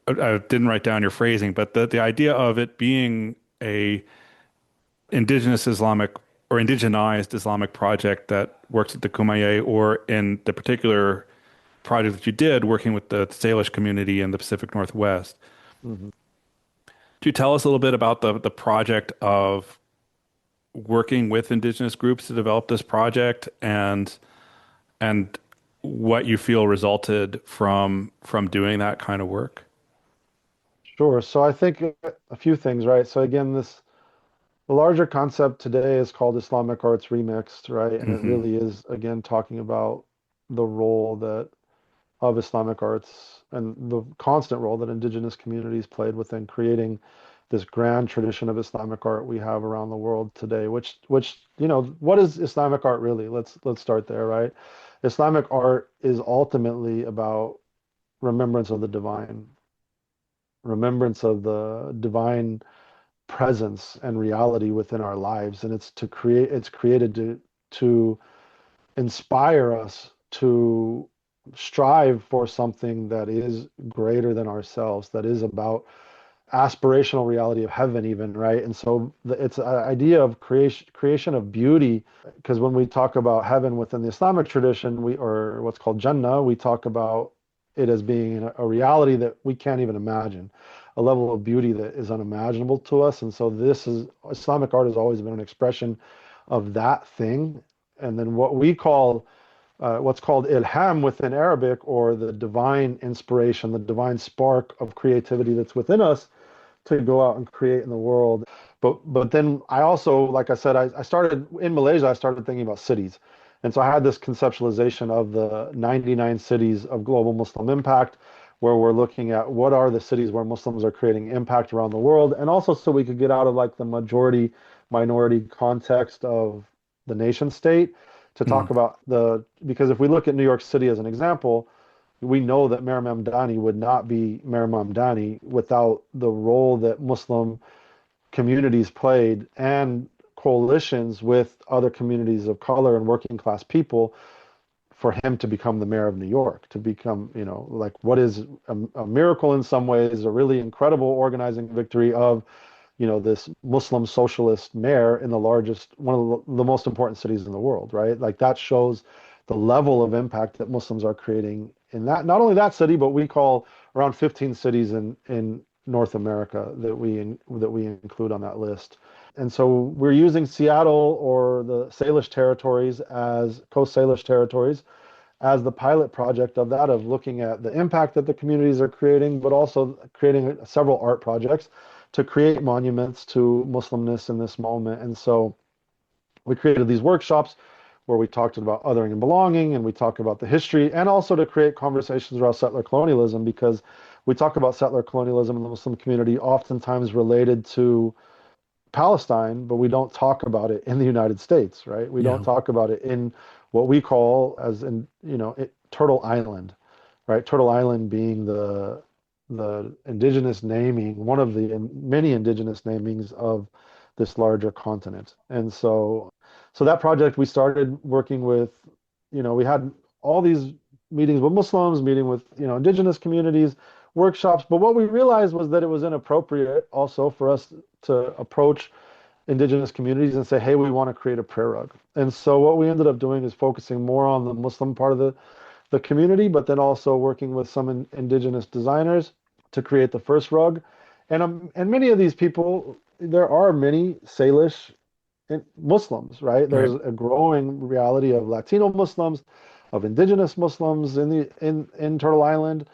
S1: I didn't write down your phrasing, but the idea of it being a indigenous Islamic or indigenized Islamic project that works at the Kumeyaay, or in the particular project that you did working with the Salish community in the Pacific Northwest.
S2: Mhm.
S1: Could you tell us a little bit about the project of working with indigenous groups to develop this project, and what you feel resulted from doing that kind of work?
S2: Sure. So I think a few things, right? So again, the larger concept today is called Islamic Arts Remixed, right? And it
S1: Hmm.
S2: really is, again, talking about the role that of Islamic arts and the constant role that indigenous communities played within creating this grand tradition of Islamic art we have around the world today. Which what is Islamic art really? Let's start there, right? Islamic art is ultimately about remembrance of the divine, remembrance of the divine presence and reality within our lives, and it's created to inspire us to strive for something that is greater than ourselves, that is about aspirational reality of heaven, even, right? And so it's an idea of creation of beauty, because when we talk about heaven within the Islamic tradition, or what's called Jannah, we talk about it as being a reality that we can't even imagine, a level of beauty that is unimaginable to us. And so this is Islamic art has always been an expression of that thing. And then what's called ilham within Arabic, or the divine inspiration, the divine spark of creativity that's within us to go out and create in the world. But then I also, like I said, I started in Malaysia, I started thinking about cities. And so I had this conceptualization of the 99 cities of global Muslim impact, where we're looking at what are the cities where Muslims are creating impact around the world. And also so we could get out of like the majority minority context of the nation state to talk about because if we look at New York City as an example, we know that Mayor Mamdani would not be Mayor Mamdani without the role that Muslim communities played and coalitions with other communities of color and working class people for him to become the mayor of New York, to become, like what is a miracle in some ways, a really incredible organizing victory of, this Muslim socialist mayor in the largest, one of the most important cities in the world, right? Like that shows the level of impact that Muslims are creating in that, not only that city, but we call around 15 cities in North America that we include on that list. And so we're using Seattle or the Salish territories as Coast Salish territories as the pilot project of that, of looking at the impact that the communities are creating, but also creating several art projects to create monuments to Muslimness in this moment. And so we created these workshops where we talked about othering and belonging, and we talk about the history, and also to create conversations around settler colonialism, because we talk about settler colonialism in the Muslim community oftentimes related to Palestine, but we don't talk about it in the United States, right? We don't
S1: Yeah.
S2: talk about it in what we call as in, Turtle Island, right? Turtle Island being the indigenous naming, one of the many indigenous namings of this larger continent. And so that project we started working with, we had all these meetings with Muslims, meeting with, indigenous communities, workshops. But what we realized was that it was inappropriate also for us to approach indigenous communities and say, hey, we want to create a prayer rug. And so what we ended up doing is focusing more on the Muslim part of the community, but then also working with some indigenous designers to create the first rug. And many of these people, there are many Salish Muslims, right?
S1: Right.
S2: There's a growing reality of Latino Muslims, of indigenous Muslims in Turtle Island.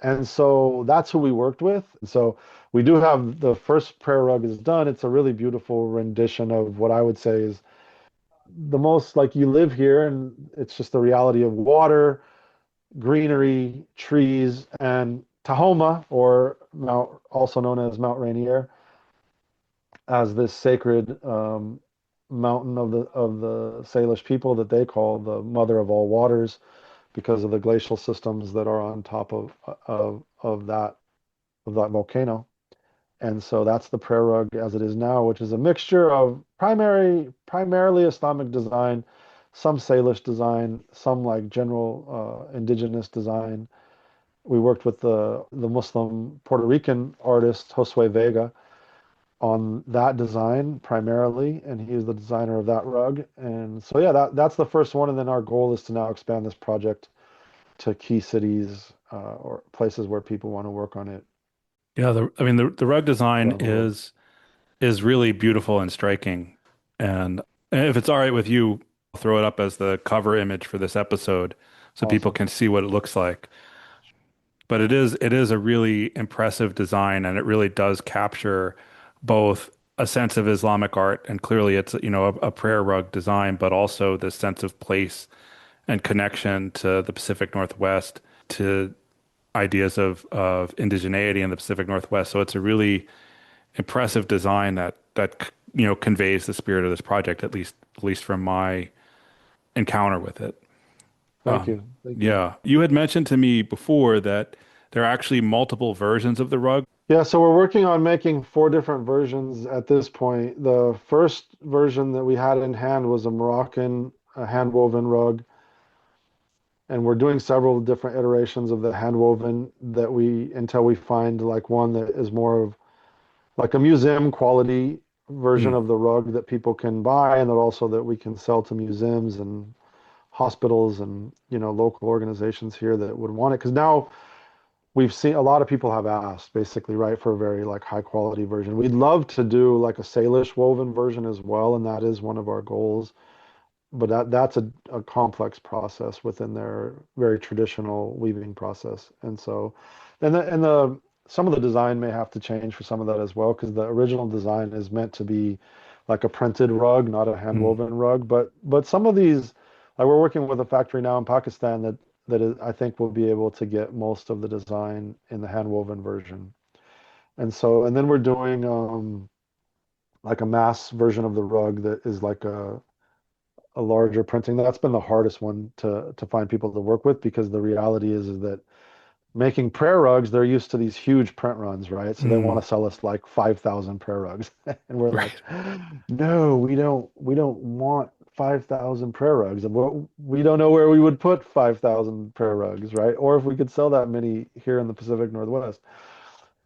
S2: And so that's who we worked with. So we do have the first prayer rug is done. It's a really beautiful rendition of what I would say is the most like you live here, and it's just the reality of water, greenery, trees, and Tahoma, or Mount, also known as Mount Rainier, as this sacred mountain of the Salish people that they call the mother of all waters because of the glacial systems that are on top of that volcano. And so that's the prayer rug as it is now, which is a mixture of primarily Islamic design, some Salish design, some like general indigenous design. We worked with the Muslim Puerto Rican artist Josue Vega on that design primarily, and he is the designer of that rug. And so yeah, that's the first one, and then our goal is to now expand this project to key cities or places where people want to work on it
S1: Yeah, I mean the rug design
S2: around the world.
S1: is really beautiful and striking. And if it's all right with you, I'll throw it up as the cover image for this episode so people
S2: Awesome.
S1: can see what it looks like. But it is a really impressive design, and it really does capture both a sense of Islamic art, and clearly it's a prayer rug design, but also this sense of place and connection to the Pacific Northwest, to ideas of indigeneity in the Pacific Northwest. So it's a really impressive design that conveys the spirit of this project, at least from my encounter with it.
S2: Thank you. Thank you.
S1: Yeah, you had mentioned to me before that there are actually multiple versions of the rug.
S2: Yeah, so we're working on making 4 different versions at this point. The first version that we had in hand was a Moroccan hand-woven rug, and we're doing several different iterations of the hand-woven that we until we find like one that is more of like a museum quality version
S1: Mm,
S2: of the rug that people can buy, and that also that we can sell to museums and hospitals and local organizations here that would want it. Because now we've seen a lot of people have asked basically, right, for a very like high quality version. We'd love to do like a Salish woven version as well, and that is one of our goals. But that's a complex process within their very traditional weaving process. And so, and the some of the design may have to change for some of that as well, because the original design is meant to be like a printed rug, not a hand
S1: mm.
S2: woven rug. But some of these, like we're working with a factory now in Pakistan that is, I think will be able to get most of the design in the hand woven version. And then we're doing like a mass version of the rug that is like a larger printing. That's been the hardest one to find people to work with, because the reality is that making prayer rugs, they're used to these huge print runs, right? So they want
S1: Mm.
S2: to sell us like 5,000 prayer rugs. And we're like,
S1: Right.
S2: no, we don't want 5,000 prayer rugs, and we don't know where we would put 5,000 prayer rugs, right? Or if we could sell that many here in the Pacific Northwest.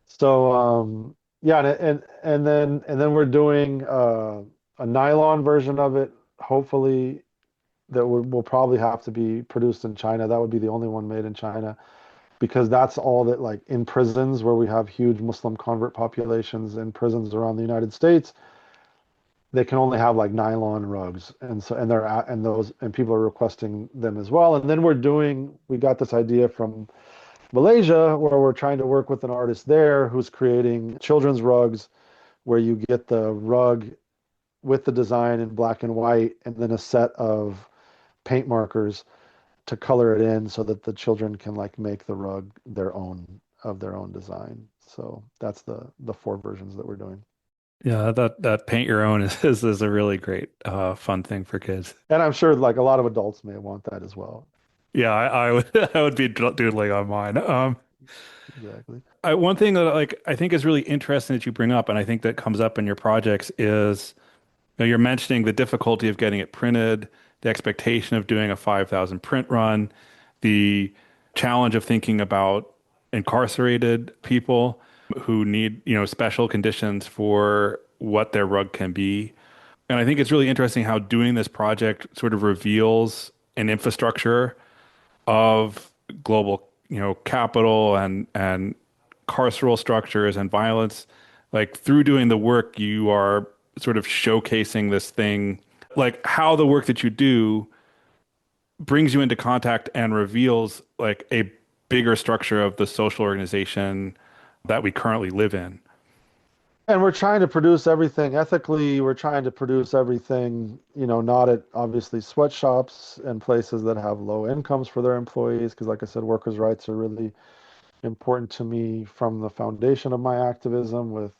S2: So yeah, and then we're doing a nylon version of it, hopefully that will probably have to be produced in China. That would be the only one made in China because that's all that, like in prisons where we have huge Muslim convert populations in prisons around the United States, they can only have like nylon rugs, and so and they're at, and those and people are requesting them as well. And then we got this idea from Malaysia where we're trying to work with an artist there who's creating children's rugs where you get the rug with the design in black and white and then a set of paint markers to color it in so that the children can like make the rug their own design. So that's the four versions that we're doing.
S1: Yeah, that paint your own is a really great fun thing for kids.
S2: And I'm sure like a lot of adults may want that as well.
S1: Yeah, I would I would be doodling on mine.
S2: Exactly.
S1: One thing that like I think is really interesting that you bring up, and I think that comes up in your projects is you're mentioning the difficulty of getting it printed, the expectation of doing a 5,000 print run, the challenge of thinking about incarcerated people who need, special conditions for what their rug can be. And I think it's really interesting how doing this project sort of reveals an infrastructure of global, capital and carceral structures and violence. Like through doing the work, you are sort of showcasing this thing, like how the work that you do brings you into contact and reveals like a bigger structure of the social organization that we currently live in.
S2: And we're trying to produce everything ethically. We're trying to produce everything, not at obviously sweatshops and places that have low incomes for their employees. Because, like I said, workers' rights are really important to me from the foundation of my activism with,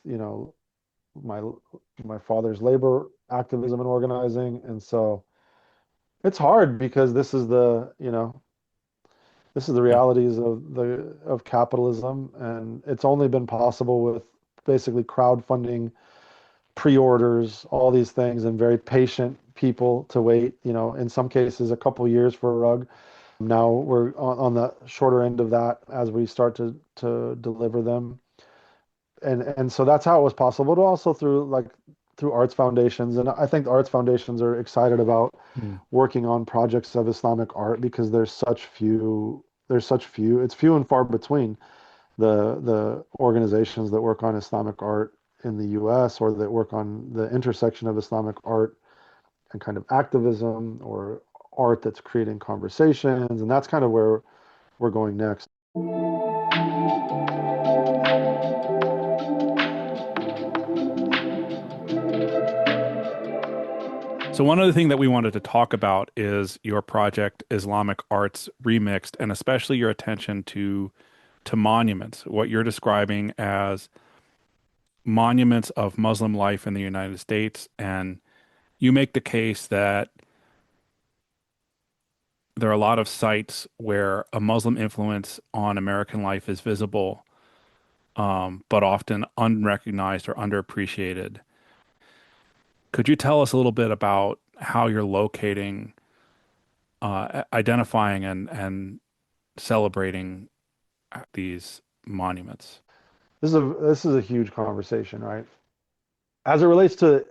S2: my my father's labor activism and organizing. And so it's hard because this is the
S1: Yeah.
S2: realities of capitalism, and it's only been possible with basically crowdfunding, pre-orders, all these things, and very patient people to wait, in some cases a couple years for a rug. Now we're on the shorter end of that as we start to deliver them. And so that's how it was possible, but also through arts foundations. And I think the arts foundations are excited about
S1: Mm.
S2: working on projects of Islamic art because there's such few, it's few and far between the organizations that work on Islamic art in the US or that work on the intersection of Islamic art and kind of activism or art that's creating conversations. And that's kind of where we're going next.
S1: So one other thing that we wanted to talk about is your project Islamic Arts Remixed, and especially your attention to monuments, what you're describing as monuments of Muslim life in the United States. And you make the case that there are a lot of sites where a Muslim influence on American life is visible, but often unrecognized or underappreciated. Could you tell us a little bit about how you're locating, identifying, and celebrating these monuments?
S2: This is a huge conversation, right? As it relates to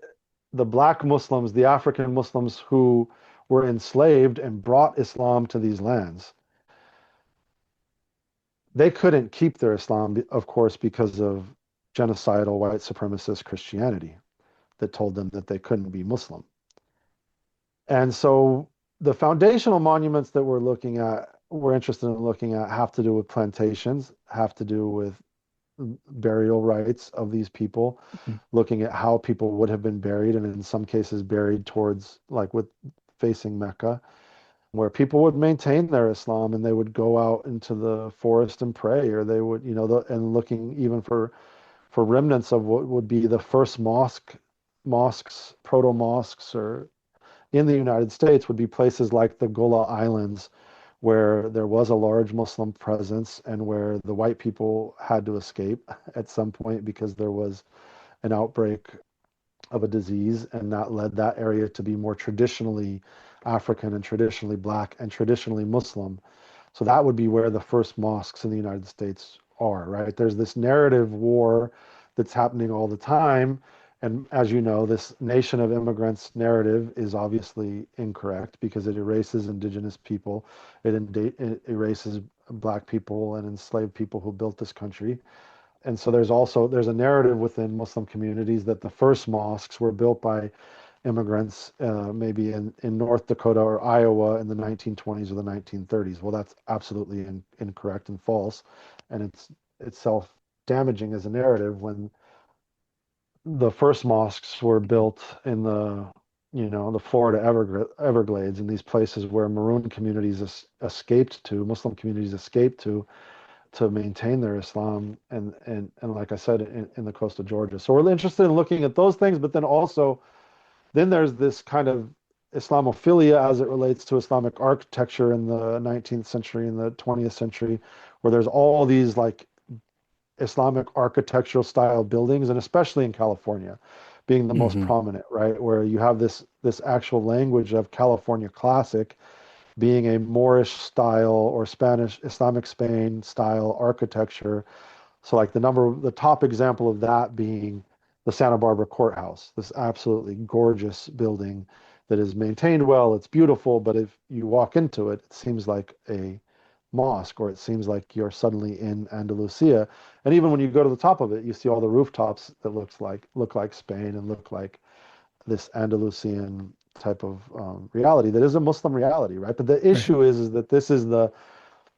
S2: the black Muslims, the African Muslims who were enslaved and brought Islam to these lands, they couldn't keep their Islam, of course, because of genocidal white supremacist Christianity that told them that they couldn't be Muslim. And so the foundational monuments that we're interested in looking at have to do with plantations, have to do with burial rites of these people,
S1: Mhm.
S2: looking at how people would have been buried, and in some cases buried towards like with facing Mecca, where people would maintain their Islam and they would go out into the forest and pray, or they would, and looking even for remnants of what would be the first mosques, proto mosques, or in the United States would be places like the Gola Islands, where there was a large Muslim presence and where the white people had to escape at some point because there was an outbreak of a disease, and that led that area to be more traditionally African and traditionally Black and traditionally Muslim. So that would be where the first mosques in the United States are, right? There's this narrative war that's happening all the time. And as you know, this nation of immigrants narrative is obviously incorrect because it erases indigenous people, it erases Black people and enslaved people who built this country. And so there's a narrative within Muslim communities that the first mosques were built by immigrants, maybe in North Dakota or Iowa in the 1920s or the 1930s. Well, that's absolutely incorrect and false, and it's self-damaging as a narrative when the first mosques were built in the Florida Everglades, in these places where maroon communities escaped to, Muslim communities escaped to maintain their Islam, and like I said, in the coast of Georgia. So we're interested in looking at those things, but then there's this kind of Islamophilia as it relates to Islamic architecture in the 19th century and the 20th century, where there's all these like Islamic architectural style buildings, and especially in California being the most
S1: Hmm.
S2: prominent, right? Where you have this actual language of California classic being a Moorish style or Spanish Islamic Spain style architecture. So like the top example of that being the Santa Barbara Courthouse, this absolutely gorgeous building that is maintained well. It's beautiful, but if you walk into it, it seems like a mosque, or it seems like you're suddenly in Andalusia. And even when you go to the top of it, you see all the rooftops that look like Spain and look like this Andalusian type of reality that is a Muslim reality, right? But the
S1: Right.
S2: issue is that this is the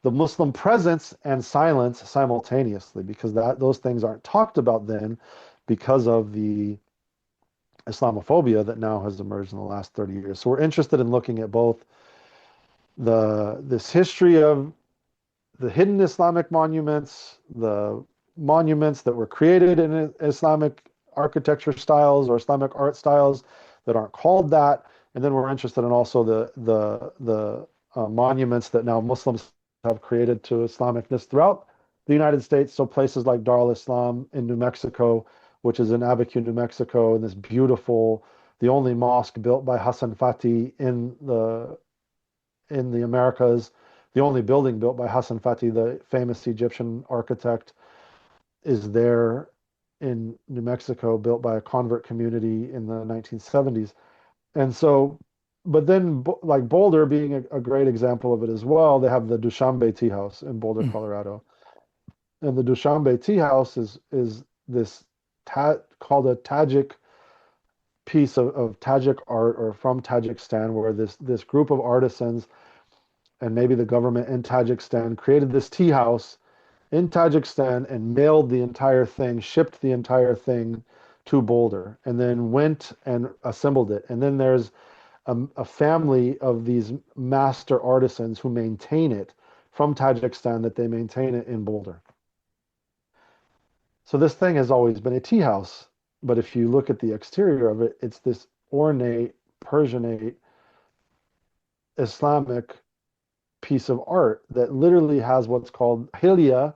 S2: Muslim presence and silence simultaneously, because those things aren't talked about then because of the Islamophobia that now has emerged in the last 30 years. So we're interested in looking at both this history of the hidden Islamic monuments, the monuments that were created in Islamic architecture styles or Islamic art styles that aren't called that, and then we're interested in also the monuments that now Muslims have created to Islamicness throughout the United States. So places like Dar al-Islam in New Mexico, which is in Abiquiu, New Mexico, and this beautiful, the only mosque built by Hassan Fatih in the Americas, the only building built by Hassan Fatih, the famous Egyptian architect, is there in New Mexico, built by a convert community in the 1970s. And so, but then like Boulder being a great example of it as well, they have the Dushanbe Tea House in Boulder,
S1: Mm.
S2: Colorado. And the Dushanbe Tea House is this called a Tajik piece of Tajik art, or from Tajikistan, where this group of artisans and maybe the government in Tajikistan created this tea house in Tajikistan and mailed the entire thing, shipped the entire thing to Boulder, and then went and assembled it. And then there's a family of these master artisans who maintain it from Tajikistan, that they maintain it in Boulder. So this thing has always been a tea house, but if you look at the exterior of it, it's this ornate, Persianate, Islamic piece of art that literally has what's called hilya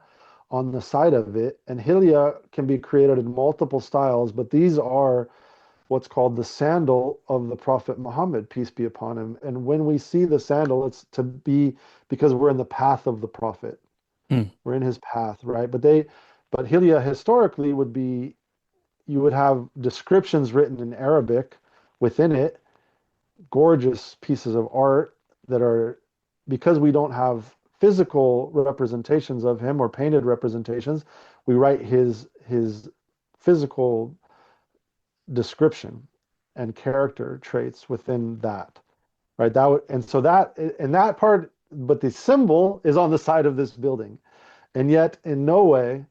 S2: on the side of it. And hilya can be created in multiple styles, but these are what's called the sandal of the Prophet Muhammad, peace be upon him. And when we see the sandal, it's to be because we're in the path of the Prophet.
S1: Mm.
S2: We're in his path, right? But hilya historically would be, you would have descriptions written in Arabic within it, gorgeous pieces of art that are, because we don't have physical representations of him or painted representations, we write his physical description and character traits within that, right? And so that in that part, but the symbol is on the side of this building, and yet in no way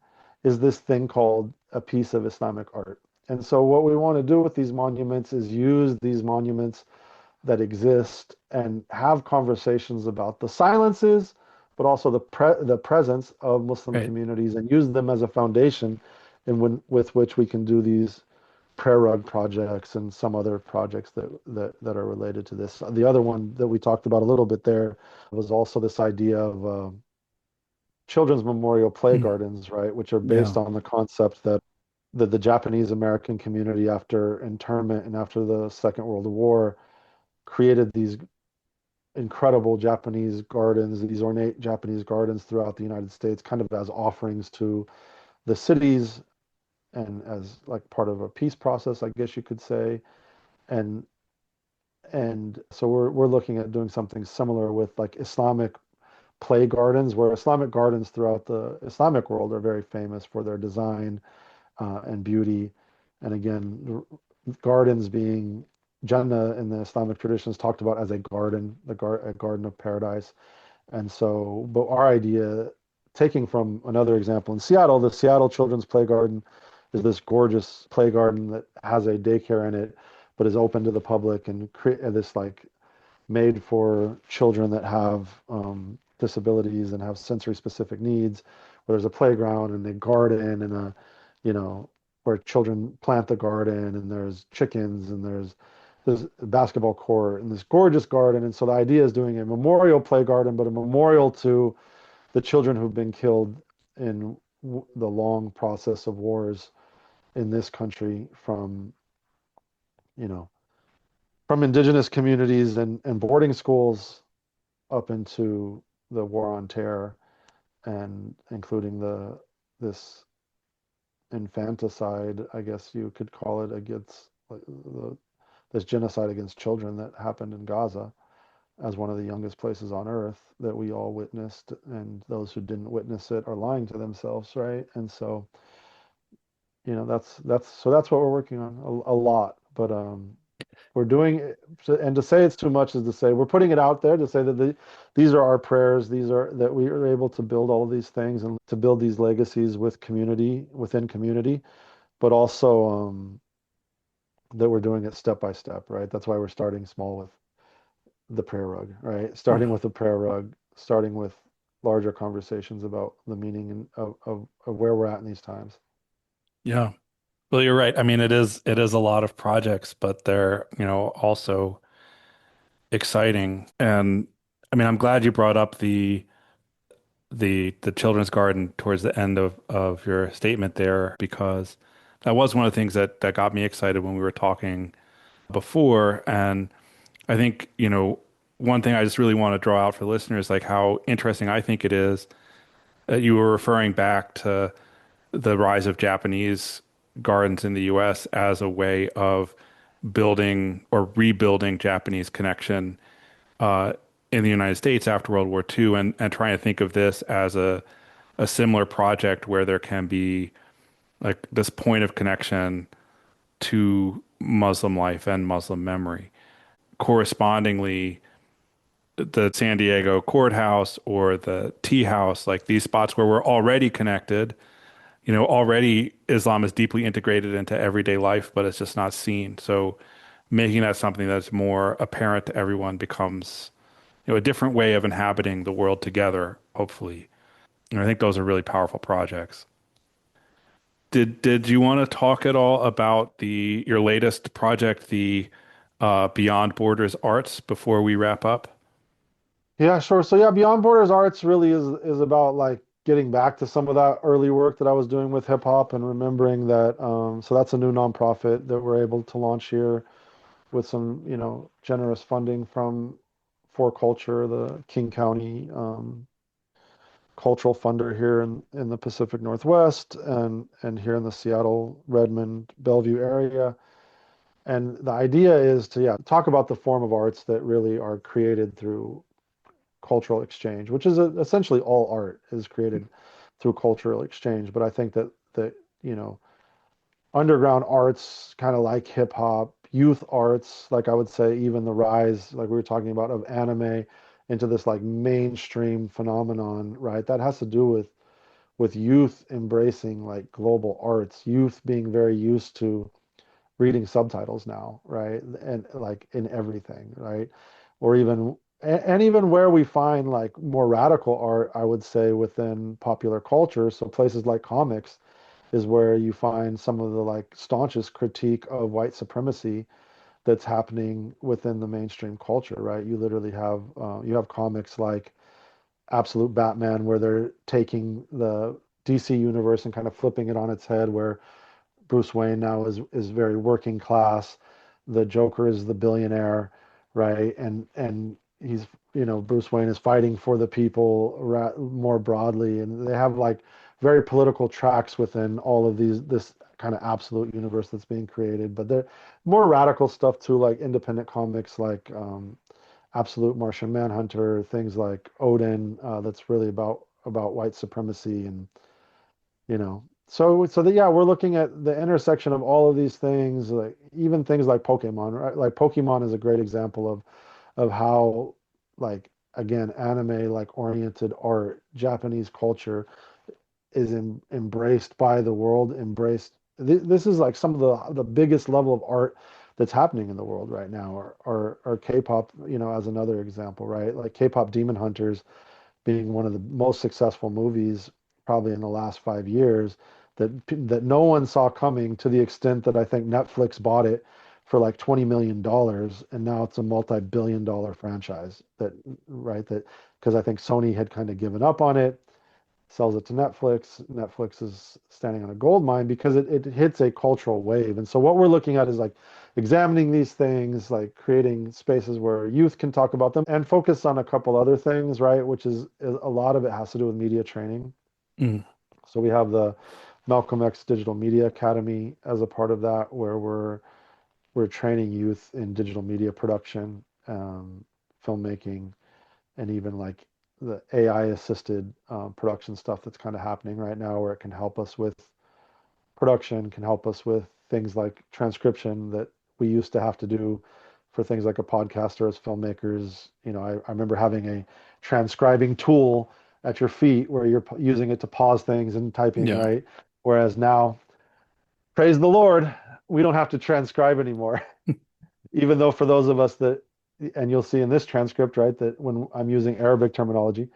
S2: is this thing called a piece of Islamic art. And so what we want to do with these monuments is use these monuments that exist and have conversations about the silences, but also the presence of Muslim
S1: Right.
S2: communities, and use them as a foundation with which we can do these prayer rug projects and some other projects that are related to this. The other one that we talked about a little bit there was also this idea of children's memorial play
S1: Mm.
S2: gardens, right, which are
S1: Yeah.
S2: based on the concept that the Japanese American community after internment and after the Second World War created these incredible Japanese gardens, these ornate Japanese gardens throughout the United States, kind of as offerings to the cities and as like part of a peace process, I guess you could say. And so we're looking at doing something similar with like Islamic play gardens, where Islamic gardens throughout the Islamic world are very famous for their design and beauty. And again, gardens being Jannah in the Islamic traditions talked about as a garden, a garden of paradise. And so, but our idea, taking from another example in Seattle, the Seattle Children's Play Garden is this gorgeous play garden that has a daycare in it, but is open to the public and create this like made for children that have disabilities and have sensory specific needs, where there's a playground and a garden and you know, where children plant the garden and there's chickens and there's a basketball court and this gorgeous garden. And so the idea is doing a memorial play garden, but a memorial to the children who've been killed in the long process of wars in this country you know, from indigenous communities and boarding schools up into the war on terror and including this infanticide, I guess you could call it, against like, this genocide against children that happened in Gaza as one of the youngest places on earth that we all witnessed, and those who didn't witness it are lying to themselves, right? And so, you know, that's what we're working on a lot, but we're doing it, and to say it's too much is to say we're putting it out there to say that these are our prayers, these are that we are able to build all of these things and to build these legacies with community within community, but also that we're doing it step by step, right? That's why we're starting small with the prayer rug, right? Starting with the prayer rug, starting with larger conversations about the meaning of where we're at in these times.
S1: Yeah. Well, you're right. I mean, it is a lot of projects, but they're, also exciting. And I mean, I'm glad you brought up the children's garden towards the end of your statement there, because that was one of the things that got me excited when we were talking before. And I think, one thing I just really want to draw out for listeners, like how interesting I think it is that you were referring back to the rise of Japanese gardens in the US as a way of building or rebuilding Japanese connection uh, in the United States after World War II, and trying to think of this as a similar project where there can be like this point of connection to Muslim life and Muslim memory. Correspondingly, the San Diego courthouse or the tea house, like these spots where we're already connected, already Islam is deeply integrated into everyday life, but it's just not seen. So making that something that's more apparent to everyone becomes, a different way of inhabiting the world together, hopefully. And I think those are really powerful projects. Did you want to talk at all about the your latest project, the Beyond Borders Arts, before we wrap up?
S2: Yeah, sure. So yeah, Beyond Borders Arts really is about like getting back to some of that early work that I was doing with hip hop and remembering that so that's a new nonprofit that we're able to launch here with some, generous funding from For Culture, the King County cultural funder here in the Pacific Northwest and here in the Seattle, Redmond, Bellevue area. And the idea is to, yeah, talk about the form of arts that really are created through cultural exchange, which is essentially all art is created through cultural exchange. But I think that you know underground arts, kind of like hip hop, youth arts, like I would say, even the rise, like we were talking about, of anime into this like mainstream phenomenon, right? That has to do with youth embracing like global arts, youth being very used to reading subtitles now, right? And like in everything, right? Or even and even where we find like more radical art, I would say within popular culture. So places like comics is where you find some of the like staunchest critique of white supremacy that's happening within the mainstream culture, right? You have comics like Absolute Batman where they're taking the DC universe and kind of flipping it on its head, where Bruce Wayne now is very working class. The Joker is the billionaire, right? And he's, Bruce Wayne is fighting for the people more broadly, and they have like very political tracks within all of this kind of absolute universe that's being created. But they're more radical stuff too, like independent comics, like Absolute Martian Manhunter, things like Odin, that's really about white supremacy and so that yeah, we're looking at the intersection of all of these things, like even things like Pokemon, right? Like Pokemon is a great example of how, like, again, anime like oriented art, Japanese culture is embraced by the world, embraced. This is like some of the biggest level of art that's happening in the world right now, or K-pop, as another example, right? Like K-pop Demon Hunters being one of the most successful movies probably in the last 5 years that no one saw coming, to the extent that I think Netflix bought it for like $20 million, and now it's a multi-billion-dollar franchise that, right, that because I think Sony had kind of given up on it, sells it to Netflix. Netflix is standing on a gold mine because it hits a cultural wave. And so what we're looking at is like examining these things, like creating spaces where youth can talk about them and focus on a couple other things, right? Which is a lot of it has to do with media training.
S1: Mm.
S2: So we have the Malcolm X Digital Media Academy as a part of that, where we're training youth in digital media production, filmmaking, and even like the AI assisted production stuff that's kind of happening right now, where it can help us with production, can help us with things like transcription that we used to have to do for things like a podcaster as filmmakers. I remember having a transcribing tool at your feet where you're using it to pause things and typing,
S1: Yeah.
S2: right? Whereas now, praise the Lord, we don't have to transcribe anymore. Even though for those of us that, and you'll see in this transcript, right, that when I'm using Arabic terminology,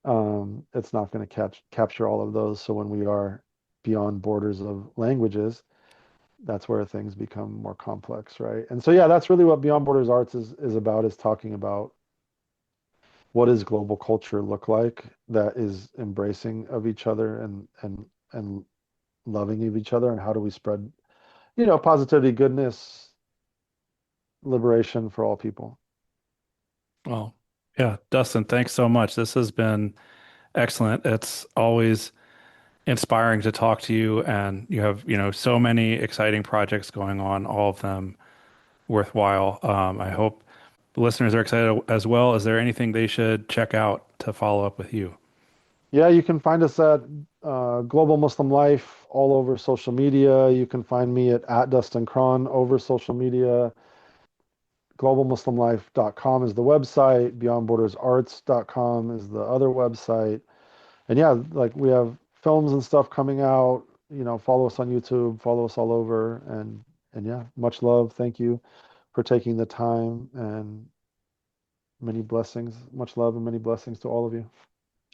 S2: it's not going to capture all of those. So when we are beyond borders of languages, that's where things become more complex, right? And so yeah, that's really what Beyond Borders Arts is about, is talking about what does global culture look like that is embracing of each other and loving of each other, and how do we spread, positivity, goodness, liberation for all people.
S1: Well, yeah, Dustin, thanks so much. This has been excellent. It's always inspiring to talk to you, and you have, so many exciting projects going on, all of them worthwhile. I hope the listeners are excited as well. Is there anything they should check out to follow up with you?
S2: Yeah, you can find us at Global Muslim Life all over social media. You can find me at Dustin Craun over social media. Globalmuslimlife.com is the website. Beyondbordersarts.com is the other website. And yeah, like we have films and stuff coming out. Follow us on YouTube, follow us all over. And yeah, much love. Thank you for taking the time, and many blessings. Much love and many blessings to all of you.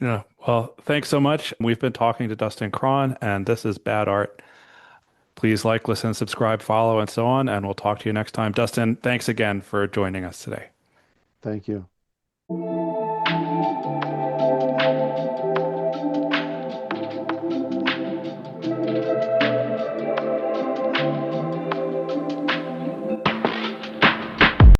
S1: Yeah. Well, thanks so much. We've been talking to Dustin Craun, and this is Bad Art. Please like, listen, subscribe, follow, and so on, and we'll talk to you next time. Dustin, thanks again for joining us today.
S2: Thank you.